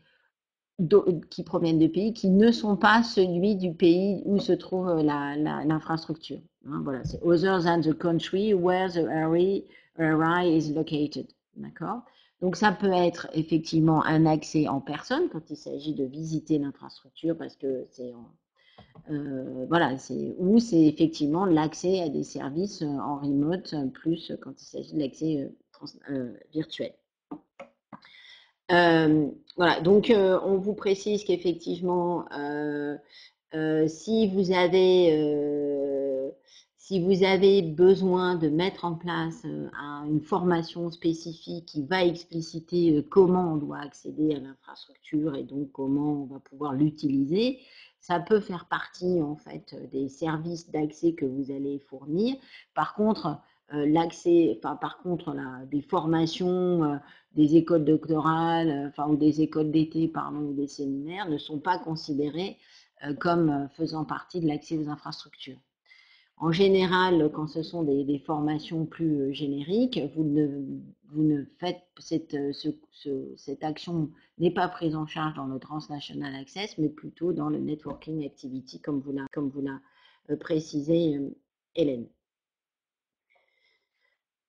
qui ne sont pas celui du pays où se trouve l'infrastructure. Voilà, c'est other than the country where the area is located. D'accord? Donc ça peut être effectivement un accès en personne quand il s'agit de visiter l'infrastructure parce que c'est voilà, c'est effectivement l'accès à des services en remote, plus quand il s'agit de l'accès virtuel. Voilà, donc on vous précise qu'effectivement, si vous avez besoin de mettre en place une formation spécifique qui va expliciter comment on doit accéder à l'infrastructure et donc comment on va pouvoir l'utiliser, ça peut faire partie en fait des services d'accès que vous allez fournir. Par contre, des formations, des écoles doctorales, ou des écoles d'été, ou des séminaires ne sont pas considérés comme faisant partie de l'accès aux infrastructures. En général, quand ce sont des formations plus génériques, vous ne faites cette action n'est pas prise en charge dans le Transnational Access, mais plutôt dans le Networking Activity, comme vous l'a précisé Hélène.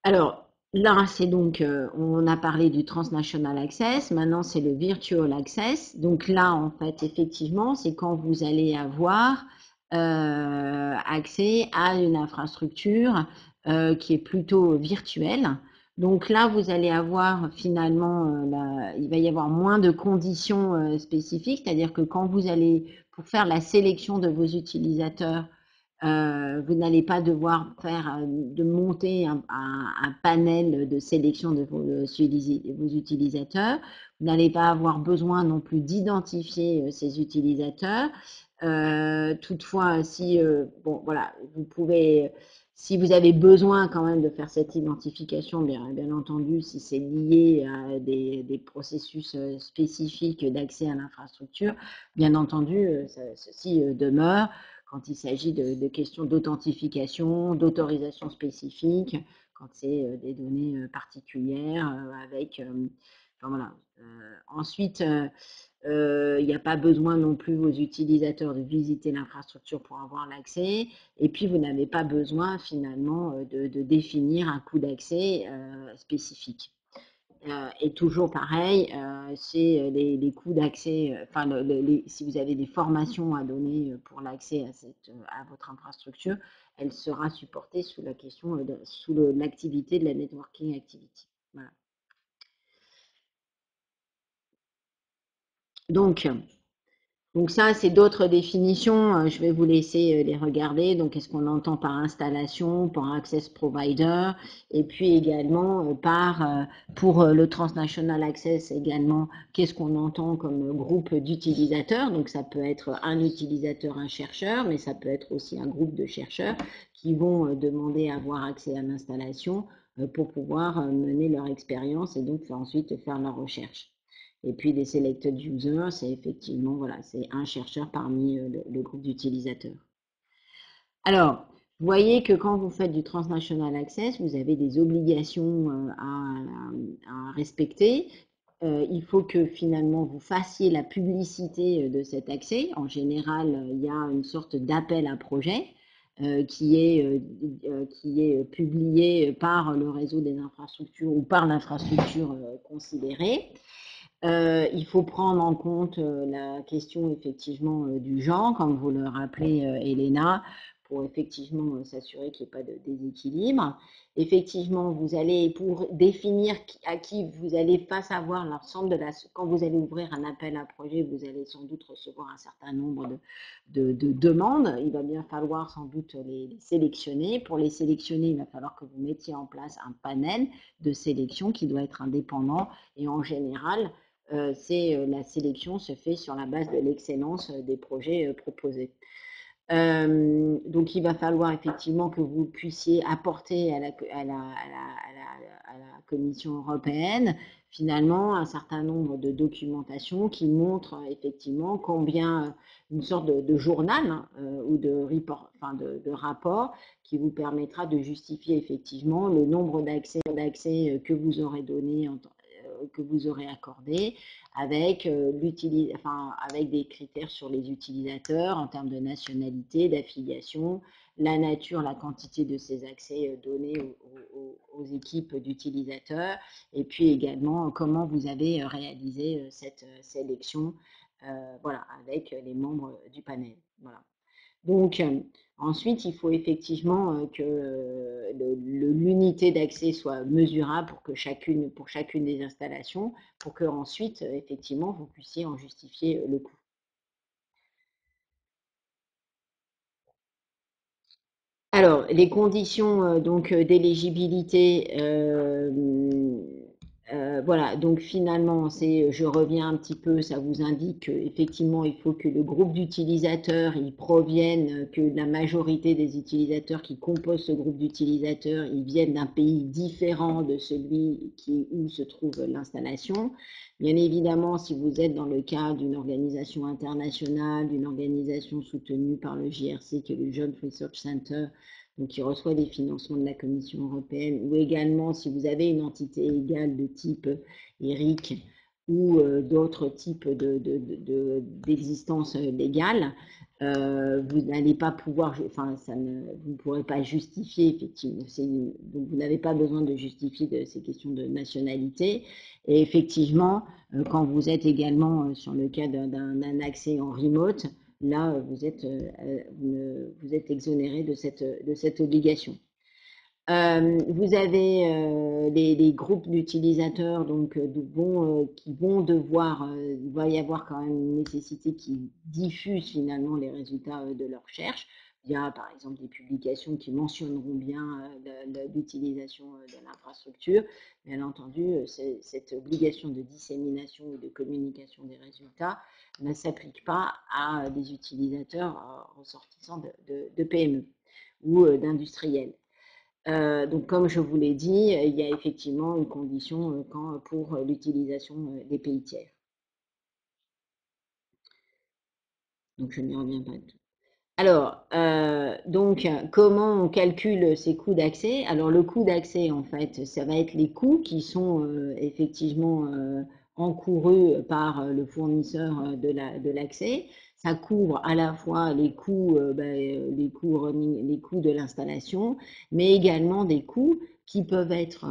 Alors, là, c'est donc, on a parlé du Transnational Access, maintenant c'est le Virtual Access. Donc là, en fait, effectivement, c'est quand vous allez avoir accès à une infrastructure qui est plutôt virtuelle. Donc là, vous allez avoir finalement, il va y avoir moins de conditions spécifiques, c'est-à-dire que quand vous allez, pour faire la sélection de vos utilisateurs, vous n'allez pas devoir de monter un panel de sélection de vos utilisateurs. Vous n'allez pas avoir besoin non plus d'identifier ces utilisateurs. Toutefois, si bon voilà, vous pouvez, si vous avez besoin quand même de faire cette identification, bien entendu, si c'est lié à des processus spécifiques d'accès à l'infrastructure, bien entendu, ceci demeure quand il s'agit de questions d'authentification, d'autorisation spécifique, quand c'est des données particulières avec, enfin voilà. Ensuite, il n'y a pas besoin non plus aux utilisateurs de visiter l'infrastructure pour avoir l'accès. Et puis, vous n'avez pas besoin finalement de définir un coût d'accès spécifique. Et toujours pareil, c'est les coûts d'accès, enfin, si vous avez des formations à donner pour l'accès à votre infrastructure, elle sera supportée sous la question, sous l'activité de la networking activity. Voilà. Donc ça, c'est d'autres définitions. Je vais vous laisser les regarder. Donc, qu'est-ce qu'on entend par installation, par access provider, et puis également pour le transnational access également, qu'est-ce qu'on entend comme groupe d'utilisateurs. Donc, ça peut être un utilisateur, un chercheur, mais ça peut être aussi un groupe de chercheurs qui vont demander à avoir accès à l'installation pour pouvoir mener leur expérience et donc ensuite faire leur recherche. Et puis les selected users, c'est effectivement, voilà, c'est un chercheur parmi le groupe d'utilisateurs. Alors, vous voyez que quand vous faites du transnational access, vous avez des obligations à respecter. Il faut que finalement vous fassiez la publicité de cet accès. En général, il y a une sorte d'appel à projet qui est publié par le réseau des infrastructures ou par l'infrastructure considérée. Il faut prendre en compte la question effectivement du genre, comme vous le rappelez, Elena, pour effectivement s'assurer qu'il n'y ait pas de déséquilibre. Effectivement, vous allez, pour définir à qui vous allez pas savoir l'ensemble de quand vous allez ouvrir un appel à projet, vous allez sans doute recevoir un certain nombre de demandes. Il va bien falloir sans doute les sélectionner. Pour les sélectionner, il va falloir que vous mettiez en place un panel de sélection qui doit être indépendant et en général, la sélection se fait sur la base de l'excellence des projets proposés. Donc, il va falloir effectivement que vous puissiez apporter à la Commission européenne finalement un certain nombre de documentations qui montrent effectivement combien une sorte de journal ou de report, enfin de rapport qui vous permettra de justifier effectivement le nombre d'accès que vous aurez donné que vous aurez accordé avec, avec des critères sur les utilisateurs en termes de nationalité, d'affiliation, la nature, la quantité de ces accès donnés aux équipes d'utilisateurs et puis également comment vous avez réalisé cette sélection voilà, avec les membres du panel. Voilà. Donc, ensuite, il faut effectivement que l'unité d'accès soit mesurable pour chacune des installations, pour que ensuite, effectivement, vous puissiez en justifier le coût. Alors, les conditions donc d'éligibilité, voilà, donc finalement, je reviens un petit peu, ça vous indique qu'effectivement, il faut que le groupe d'utilisateurs, ils proviennent, que la majorité des utilisateurs qui composent ce groupe d'utilisateurs, ils viennent d'un pays différent de celui où se trouve l'installation. Bien évidemment, si vous êtes dans le cadre d'une organisation internationale, d'une organisation soutenue par le JRC, qui est le Joint Research Center, donc qui reçoit des financements de la Commission européenne, ou également si vous avez une entité égale de type ERIC ou d'autres types d'existence légale, vous n'allez pas pouvoir, enfin, vous ne pourrez pas justifier, effectivement, donc vous n'avez pas besoin de justifier de ces questions de nationalité. Et effectivement, quand vous êtes également sur le cas d'un accès en remote, là, vous êtes exonéré de cette obligation. Vous avez les groupes d'utilisateurs donc qui vont devoir, il va y avoir quand même une nécessité qui diffuse finalement les résultats de leur recherche via par exemple des publications qui mentionneront bien l'utilisation de l'infrastructure. Bien entendu, cette obligation de dissémination ou de communication des résultats ne s'applique pas à des utilisateurs ressortissants de PME ou d'industriels. Donc, comme je vous l'ai dit, il y a effectivement une condition pour l'utilisation des pays tiers. Donc, je n'y reviens pas. Alors, donc, comment on calcule ces coûts d'accès? Alors, le coût d'accès, en fait, ça va être les coûts qui sont effectivement encourus par le fournisseur de l'accès. Ça couvre à la fois les coûts de l'installation, mais également des coûts qui peuvent être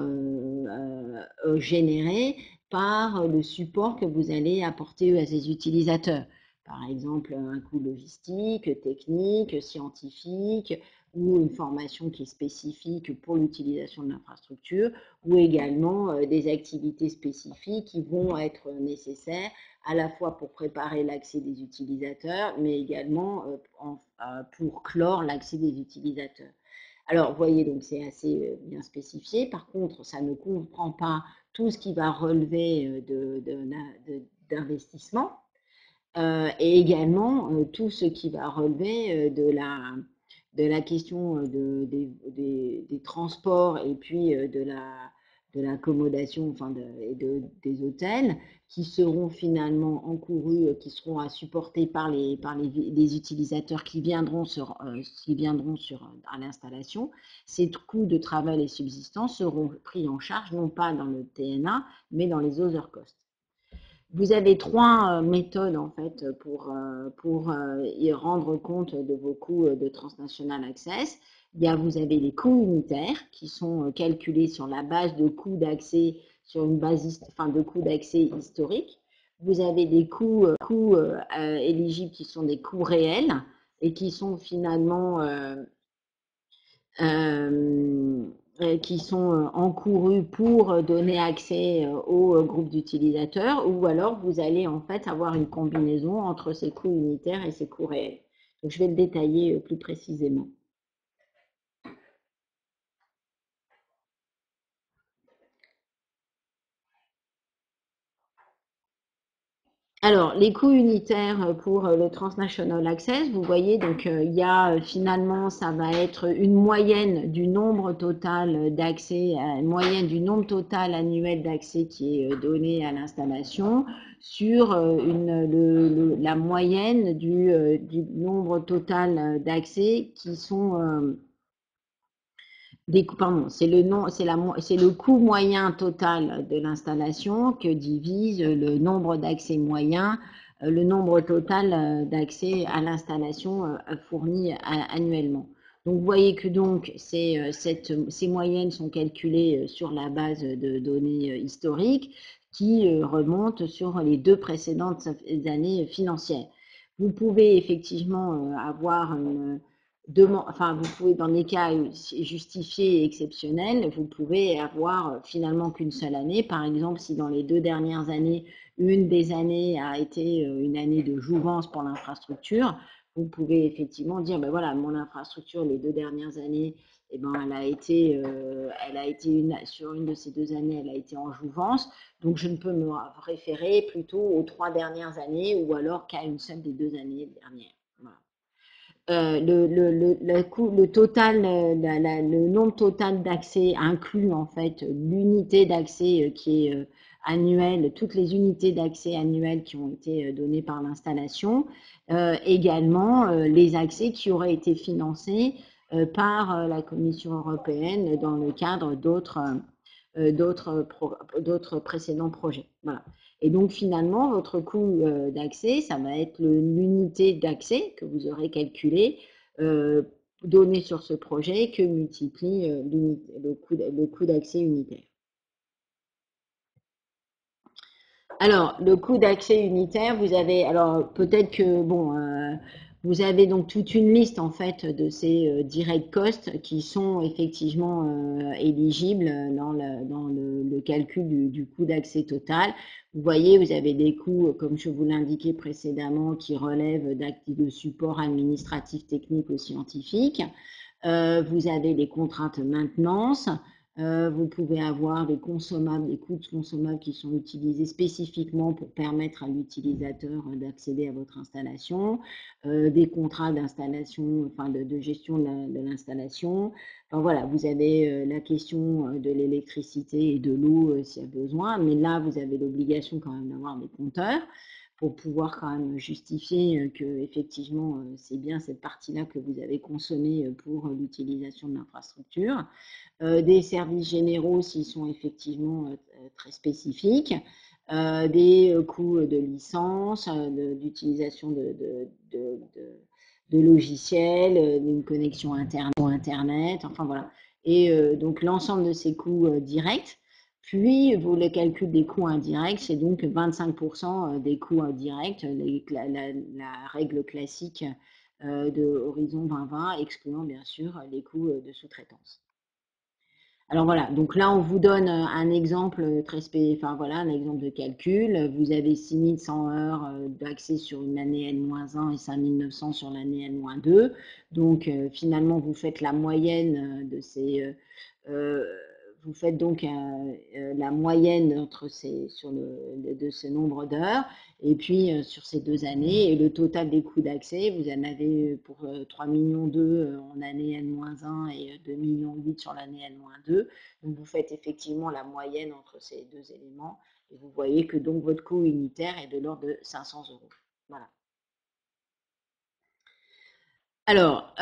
générés par le support que vous allez apporter à ces utilisateurs. Par exemple, un coût logistique, technique, scientifique, ou une formation qui est spécifique pour l'utilisation de l'infrastructure, ou également des activités spécifiques qui vont être nécessaires à la fois pour préparer l'accès des utilisateurs, mais également pour clore l'accès des utilisateurs. Alors, vous voyez, donc c'est assez bien spécifié. Par contre, ça ne comprend pas tout ce qui va relever d'investissement. Et également tout ce qui va relever de la question des transports et puis de l'accommodation, enfin des hôtels qui seront finalement encourus, qui seront à supporter par les utilisateurs qui viendront à l'installation. Ces coûts de travail et subsistance seront pris en charge non pas dans le TNA, mais dans les other costs. Vous avez trois méthodes en fait pour y rendre compte de vos coûts de transnational access. Vous avez les coûts unitaires qui sont calculés sur la base de coûts d'accès sur une base de coûts d'accès historique. Vous avez des coûts éligibles qui sont des coûts réels et qui sont finalement qui sont encourus pour donner accès au groupe d'utilisateurs, ou alors vous allez en fait avoir une combinaison entre ces coûts unitaires et ces coûts réels. Donc, je vais le détailler plus précisément. Alors, les coûts unitaires pour le Transnational Access, vous voyez, donc il y a finalement, ça va être une moyenne du nombre total d'accès, moyenne du nombre total annuel d'accès qui est donné à l'installation sur la moyenne du nombre total d'accès qui sont c'est le coût moyen total de l'installation que divise le nombre d'accès moyen, le nombre total d'accès à l'installation fourni annuellement. Donc, vous voyez que donc ces moyennes sont calculées sur la base de données historiques qui remontent sur les 2 précédentes années financières. Vous pouvez effectivement avoir vous pouvez, dans les cas justifiés et exceptionnels, vous pouvez avoir finalement qu'une seule année. Par exemple, si dans les 2 dernières années, une des années a été une année de jouvence pour l'infrastructure, vous pouvez effectivement dire, ben voilà, mon infrastructure, les 2 dernières années, elle a été sur une de ces 2 années, elle a été en jouvence. Donc, je ne peux me référer plutôt aux 3 dernières années ou alors qu'à une seule des 2 années dernières. Voilà. Le nombre total d'accès inclut en fait l'unité d'accès qui est annuelle, toutes les unités d'accès annuelles qui ont été données par l'installation, également les accès qui auraient été financés par la Commission européenne dans le cadre d'autres précédents projets. Voilà. Et donc finalement, votre coût d'accès, ça va être l'unité d'accès que vous aurez calculé, donné sur ce projet, que multiplie le coût d'accès unitaire. Alors, le coût d'accès unitaire, vous avez, alors peut-être que, bon, vous avez donc toute une liste en fait de ces direct costs qui sont effectivement éligibles dans le calcul du coût d'accès total. Vous voyez, vous avez des coûts, comme je vous l'indiquais précédemment, qui relèvent d'actes de support administratif, technique ou scientifique. Vous avez les contraintes maintenance. Vous pouvez avoir des consommables, des coûts de consommables qui sont utilisés spécifiquement pour permettre à l'utilisateur d'accéder à votre installation, des contrats d'installation, enfin de gestion de l'installation. Enfin voilà, vous avez la question de l'électricité et de l'eau s'il y a besoin, mais là vous avez l'obligation quand même d'avoir des compteurs pour pouvoir quand même justifier que effectivement c'est bien cette partie-là que vous avez consommée pour l'utilisation de l'infrastructure. Des services généraux s'ils sont effectivement très spécifiques, des coûts de licence, d'utilisation de logiciels, d'une connexion Internet, enfin voilà. Et donc l'ensemble de ces coûts directs. Puis, le calcul des coûts indirects, c'est donc 25% des coûts directs, la règle classique de Horizon 2020, excluant bien sûr les coûts de sous-traitance. Alors voilà, donc là on vous donne un exemple un exemple de calcul. Vous avez 6100 heures d'accès sur une année N-1 et 5900 sur l'année N-2. Donc finalement vous faites la moyenne de ces vous faites donc la moyenne de ce nombre d'heures, et puis sur ces 2 années, et le total des coûts d'accès, vous en avez pour 3,2 millions en année N-1 et 2,8 millions sur l'année N-2. Donc vous faites effectivement la moyenne entre ces deux éléments, et vous voyez que donc votre coût unitaire est de l'ordre de 500 €. Voilà. Alors,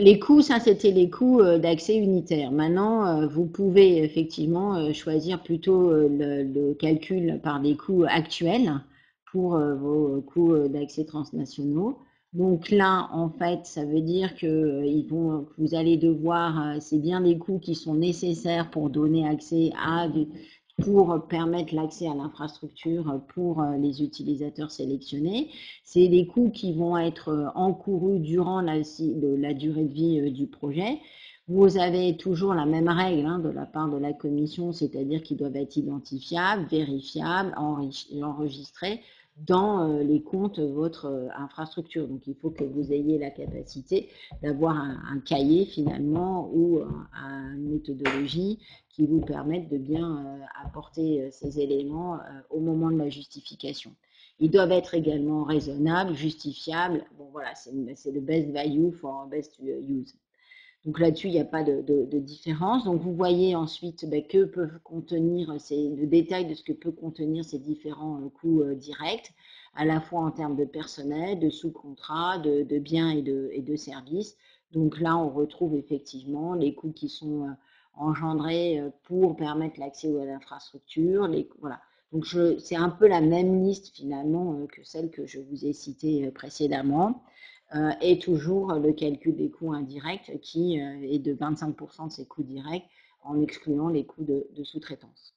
les coûts, ça c'était les coûts d'accès unitaire. Maintenant, vous pouvez effectivement choisir plutôt le calcul par des coûts actuels pour vos coûts d'accès transnationaux. Donc là, en fait, ça veut dire que vous allez devoir, c'est bien des coûts qui sont nécessaires pour donner accès pour permettre l'accès à l'infrastructure pour les utilisateurs sélectionnés. C'est des coûts qui vont être encourus durant la durée de vie du projet. Vous avez toujours la même règle de la part de la commission, c'est-à-dire qu'ils doivent être identifiables, vérifiables, enregistrés dans les comptes de votre infrastructure. Donc il faut que vous ayez la capacité d'avoir un cahier finalement ou une méthodologie qui vous permettent de bien apporter ces éléments au moment de la justification. Ils doivent être également raisonnables, justifiables. Bon, voilà, c'est le best value for best use. Donc là-dessus, il n'y a pas de différence. Donc vous voyez ensuite que peuvent contenir le détail de ce que peut contenir ces différents coûts directs, à la fois en termes de personnel, de sous-contrats, de biens et de services. Donc là, on retrouve effectivement les coûts qui sont engendrés pour permettre l'accès à l'infrastructure. Voilà. Donc c'est un peu la même liste finalement que celle que je vous ai citée précédemment. Et toujours le calcul des coûts indirects qui est de 25% de ces coûts directs en excluant les coûts de sous-traitance.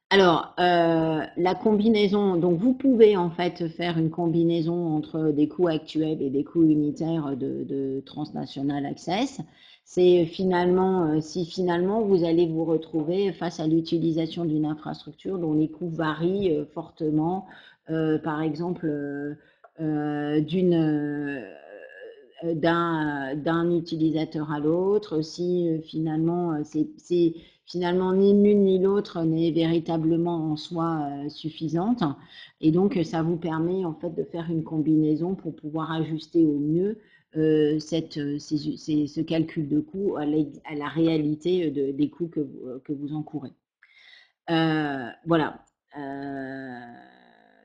Alors, la combinaison, donc vous pouvez en fait faire une combinaison entre des coûts actuels et des coûts unitaires de Transnational Access. C'est finalement, si finalement vous allez vous retrouver face à l'utilisation d'une infrastructure dont les coûts varient fortement, par exemple d'un utilisateur à l'autre, si finalement c'est finalement ni l'une ni l'autre n'est véritablement en soi suffisante, et donc ça vous permet en fait de faire une combinaison pour pouvoir ajuster au mieux ce calcul de coût à la réalité des coûts que vous encourez. Voilà.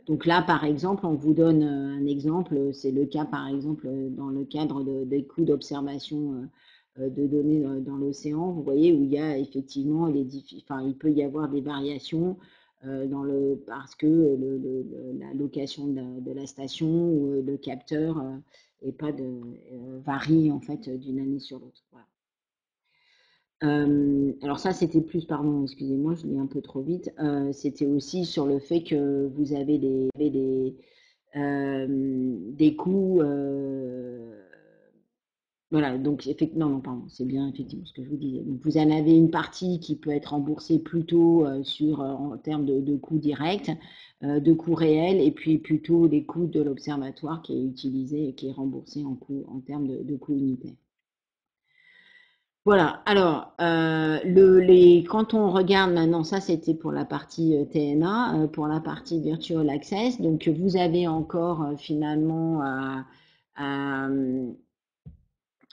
Donc là, par exemple, on vous donne un exemple, c'est le cas, par exemple, dans le cadre des coûts d'observation de données dans l'océan, vous voyez, où il y a effectivement il peut y avoir des variations parce que la location de la station ou le capteur varie en fait d'une année sur l'autre. Voilà. Alors ça, c'était plus, pardon, excusez-moi, je lis un peu trop vite. C'était aussi sur le fait que vous avez des coûts. Voilà, donc effectivement, non, pardon, c'est bien effectivement ce que je vous disais. Donc vous en avez une partie qui peut être remboursée plutôt en termes de coûts directs, de coûts réels, et puis plutôt les coûts de l'observatoire qui est utilisé et qui est remboursé en termes de coûts unitaires. Voilà, alors quand on regarde maintenant, ça c'était pour la partie TNA, pour la partie Virtual Access, donc vous avez encore finalement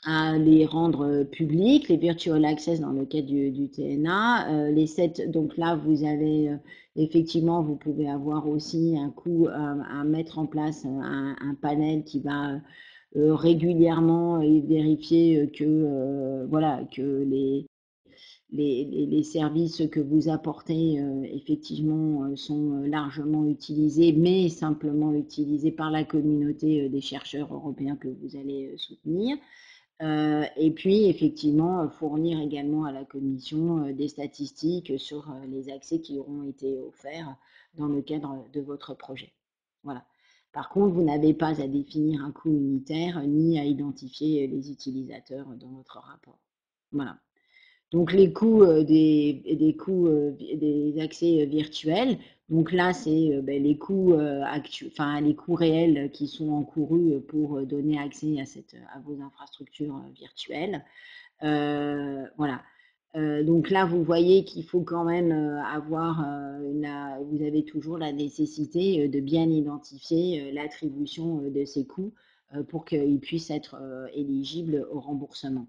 à les rendre publics, les Virtual Access dans le cas du TNA. Donc là, vous avez effectivement, vous pouvez avoir aussi un coût à mettre en place un panel qui va régulièrement vérifier que les services que vous apportez effectivement sont largement utilisés, mais simplement utilisés par la communauté des chercheurs européens que vous allez soutenir. Et puis, effectivement, fournir également à la Commission des statistiques sur les accès qui auront été offerts dans le cadre de votre projet. Voilà. Par contre, vous n'avez pas à définir un coût unitaire ni à identifier les utilisateurs dans votre rapport. Voilà. Donc les coûts des accès virtuels. Donc là, c'est les coûts les coûts réels qui sont encourus pour donner accès à vos infrastructures virtuelles. Voilà. Donc là, vous voyez qu'il faut quand même vous avez toujours la nécessité de bien identifier l'attribution de ces coûts pour qu'ils puissent être éligibles au remboursement.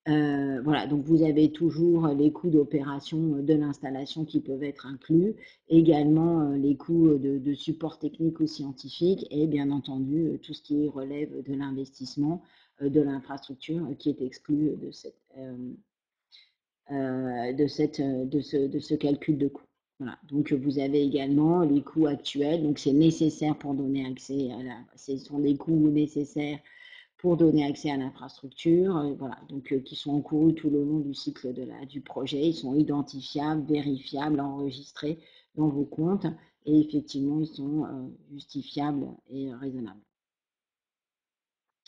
Voilà, donc vous avez toujours les coûts d'opération de l'installation qui peuvent être inclus, également les coûts de support technique ou scientifique et bien entendu tout ce qui relève de l'investissement de l'infrastructure qui est exclu de ce calcul de coût. Voilà, donc vous avez également les coûts actuels, donc c'est nécessaire pour donner accès ce sont des coûts nécessaires pour donner accès à l'infrastructure, voilà, donc qui sont encourus tout le long du cycle du projet. Ils sont identifiables, vérifiables, enregistrés dans vos comptes et effectivement, ils sont justifiables et raisonnables.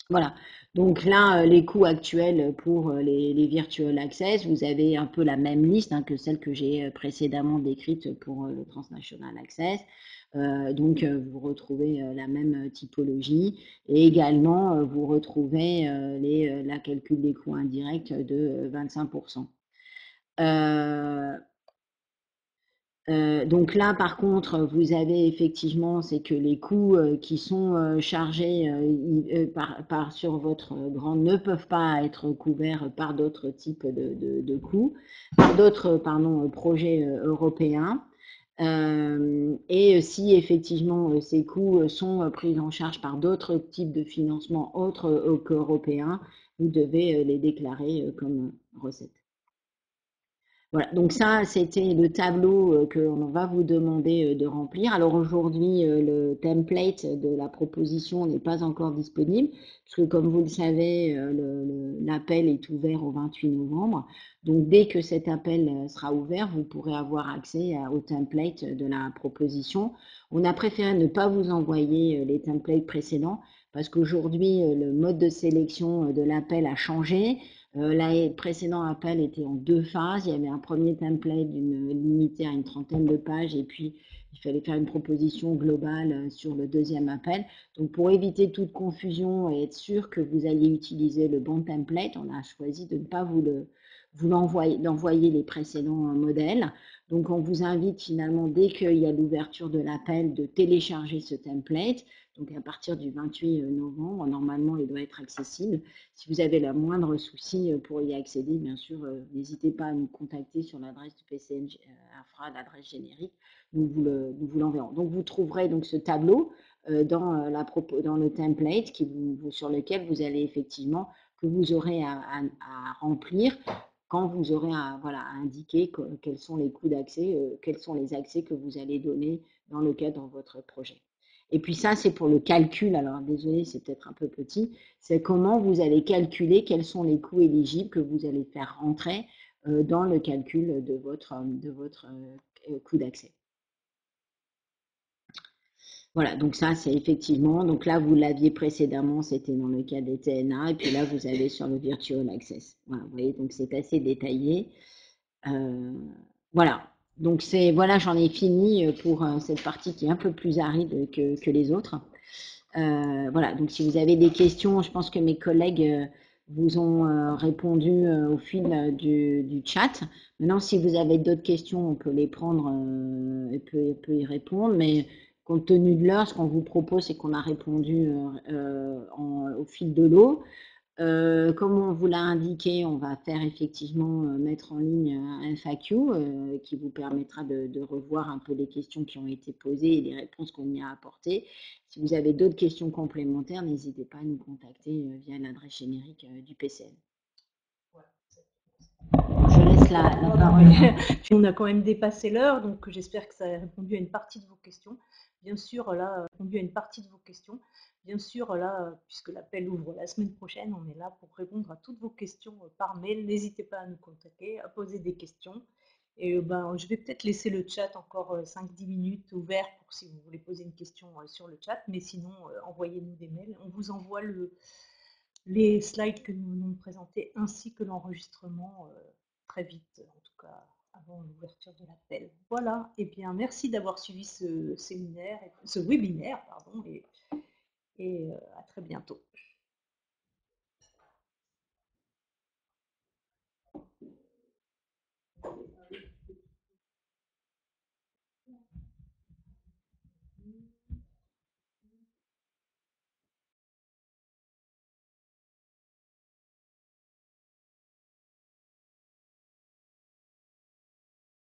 Voilà, donc là, les coûts actuels pour les Virtual Access, vous avez un peu la même liste que celle que j'ai précédemment décrite pour le Transnational Access. Donc, vous retrouvez la même typologie et également, vous retrouvez la calcul des coûts indirects de 25%. Donc là, par contre, vous avez effectivement, c'est que les coûts qui sont chargés sur votre grande ne peuvent pas être couverts par d'autres types de coûts, par d'autres projets européens. Et si effectivement ces coûts sont pris en charge par d'autres types de financement autres qu'européens, vous devez les déclarer comme recettes. Voilà, donc ça, c'était le tableau qu'on va vous demander de remplir. Alors aujourd'hui, le template de la proposition n'est pas encore disponible, parce que comme vous le savez, l'appel est ouvert au 28 novembre. Donc dès que cet appel sera ouvert, vous pourrez avoir accès au template de la proposition. On a préféré ne pas vous envoyer les templates précédents, parce qu'aujourd'hui, le mode de sélection de l'appel a changé. Le précédent appel était en 2 phases. Il y avait un premier template limité à une 30aine de pages et puis il fallait faire une proposition globale sur le deuxième appel. Donc pour éviter toute confusion et être sûr que vous alliez utiliser le bon template, on a choisi de ne pas vous d'envoyer les précédents modèles. Donc, on vous invite finalement, dès qu'il y a l'ouverture de l'appel, de télécharger ce template. Donc, à partir du 28 novembre, normalement, il doit être accessible. Si vous avez le moindre souci pour y accéder, bien sûr, n'hésitez pas à nous contacter sur l'adresse du PCN Infra, l'adresse générique. Nous vous l'enverrons. Donc, vous trouverez donc ce tableau dans le template sur lequel vous allez effectivement, que vous aurez à remplir quand vous aurez à indiquer quels sont les coûts d'accès, quels sont les accès que vous allez donner dans le cadre de votre projet. Et puis ça, c'est pour le calcul. Alors, désolé, c'est peut-être un peu petit. C'est comment vous allez calculer quels sont les coûts éligibles que vous allez faire rentrer dans le calcul de votre coût d'accès. Voilà, donc ça, c'est effectivement, donc là, vous l'aviez précédemment, c'était dans le cas des TNA, et puis là, vous allez sur le Virtual Access. Voilà, vous voyez, donc c'est assez détaillé. Voilà, donc voilà, j'en ai fini pour cette partie qui est un peu plus aride que les autres. Voilà, donc si vous avez des questions, je pense que mes collègues vous ont répondu au fil du chat. Maintenant, si vous avez d'autres questions, on peut les prendre et peut y répondre, mais compte tenu de l'heure, ce qu'on vous propose, c'est qu'on a répondu au fil de l'eau. Comme on vous l'a indiqué, on va faire effectivement mettre en ligne un FAQ qui vous permettra de revoir un peu les questions qui ont été posées et les réponses qu'on y a apportées. Si vous avez d'autres questions complémentaires, n'hésitez pas à nous contacter via l'adresse générique du PCN. Je laisse la parole. On a quand même dépassé l'heure, donc j'espère que ça a répondu à une partie de vos questions. Bien sûr, là, puisque l'appel ouvre la semaine prochaine, on est là pour répondre à toutes vos questions par mail. N'hésitez pas à nous contacter, à poser des questions. Et je vais peut-être laisser le chat encore 5-10 minutes ouvert pour si vous voulez poser une question sur le chat. Mais sinon, envoyez-nous des mails. On vous envoie les slides que nous venons de présenter ainsi que l'enregistrement très vite, en tout cas avant l'ouverture de l'appel. Voilà, et bien merci d'avoir suivi ce webinaire, et à très bientôt.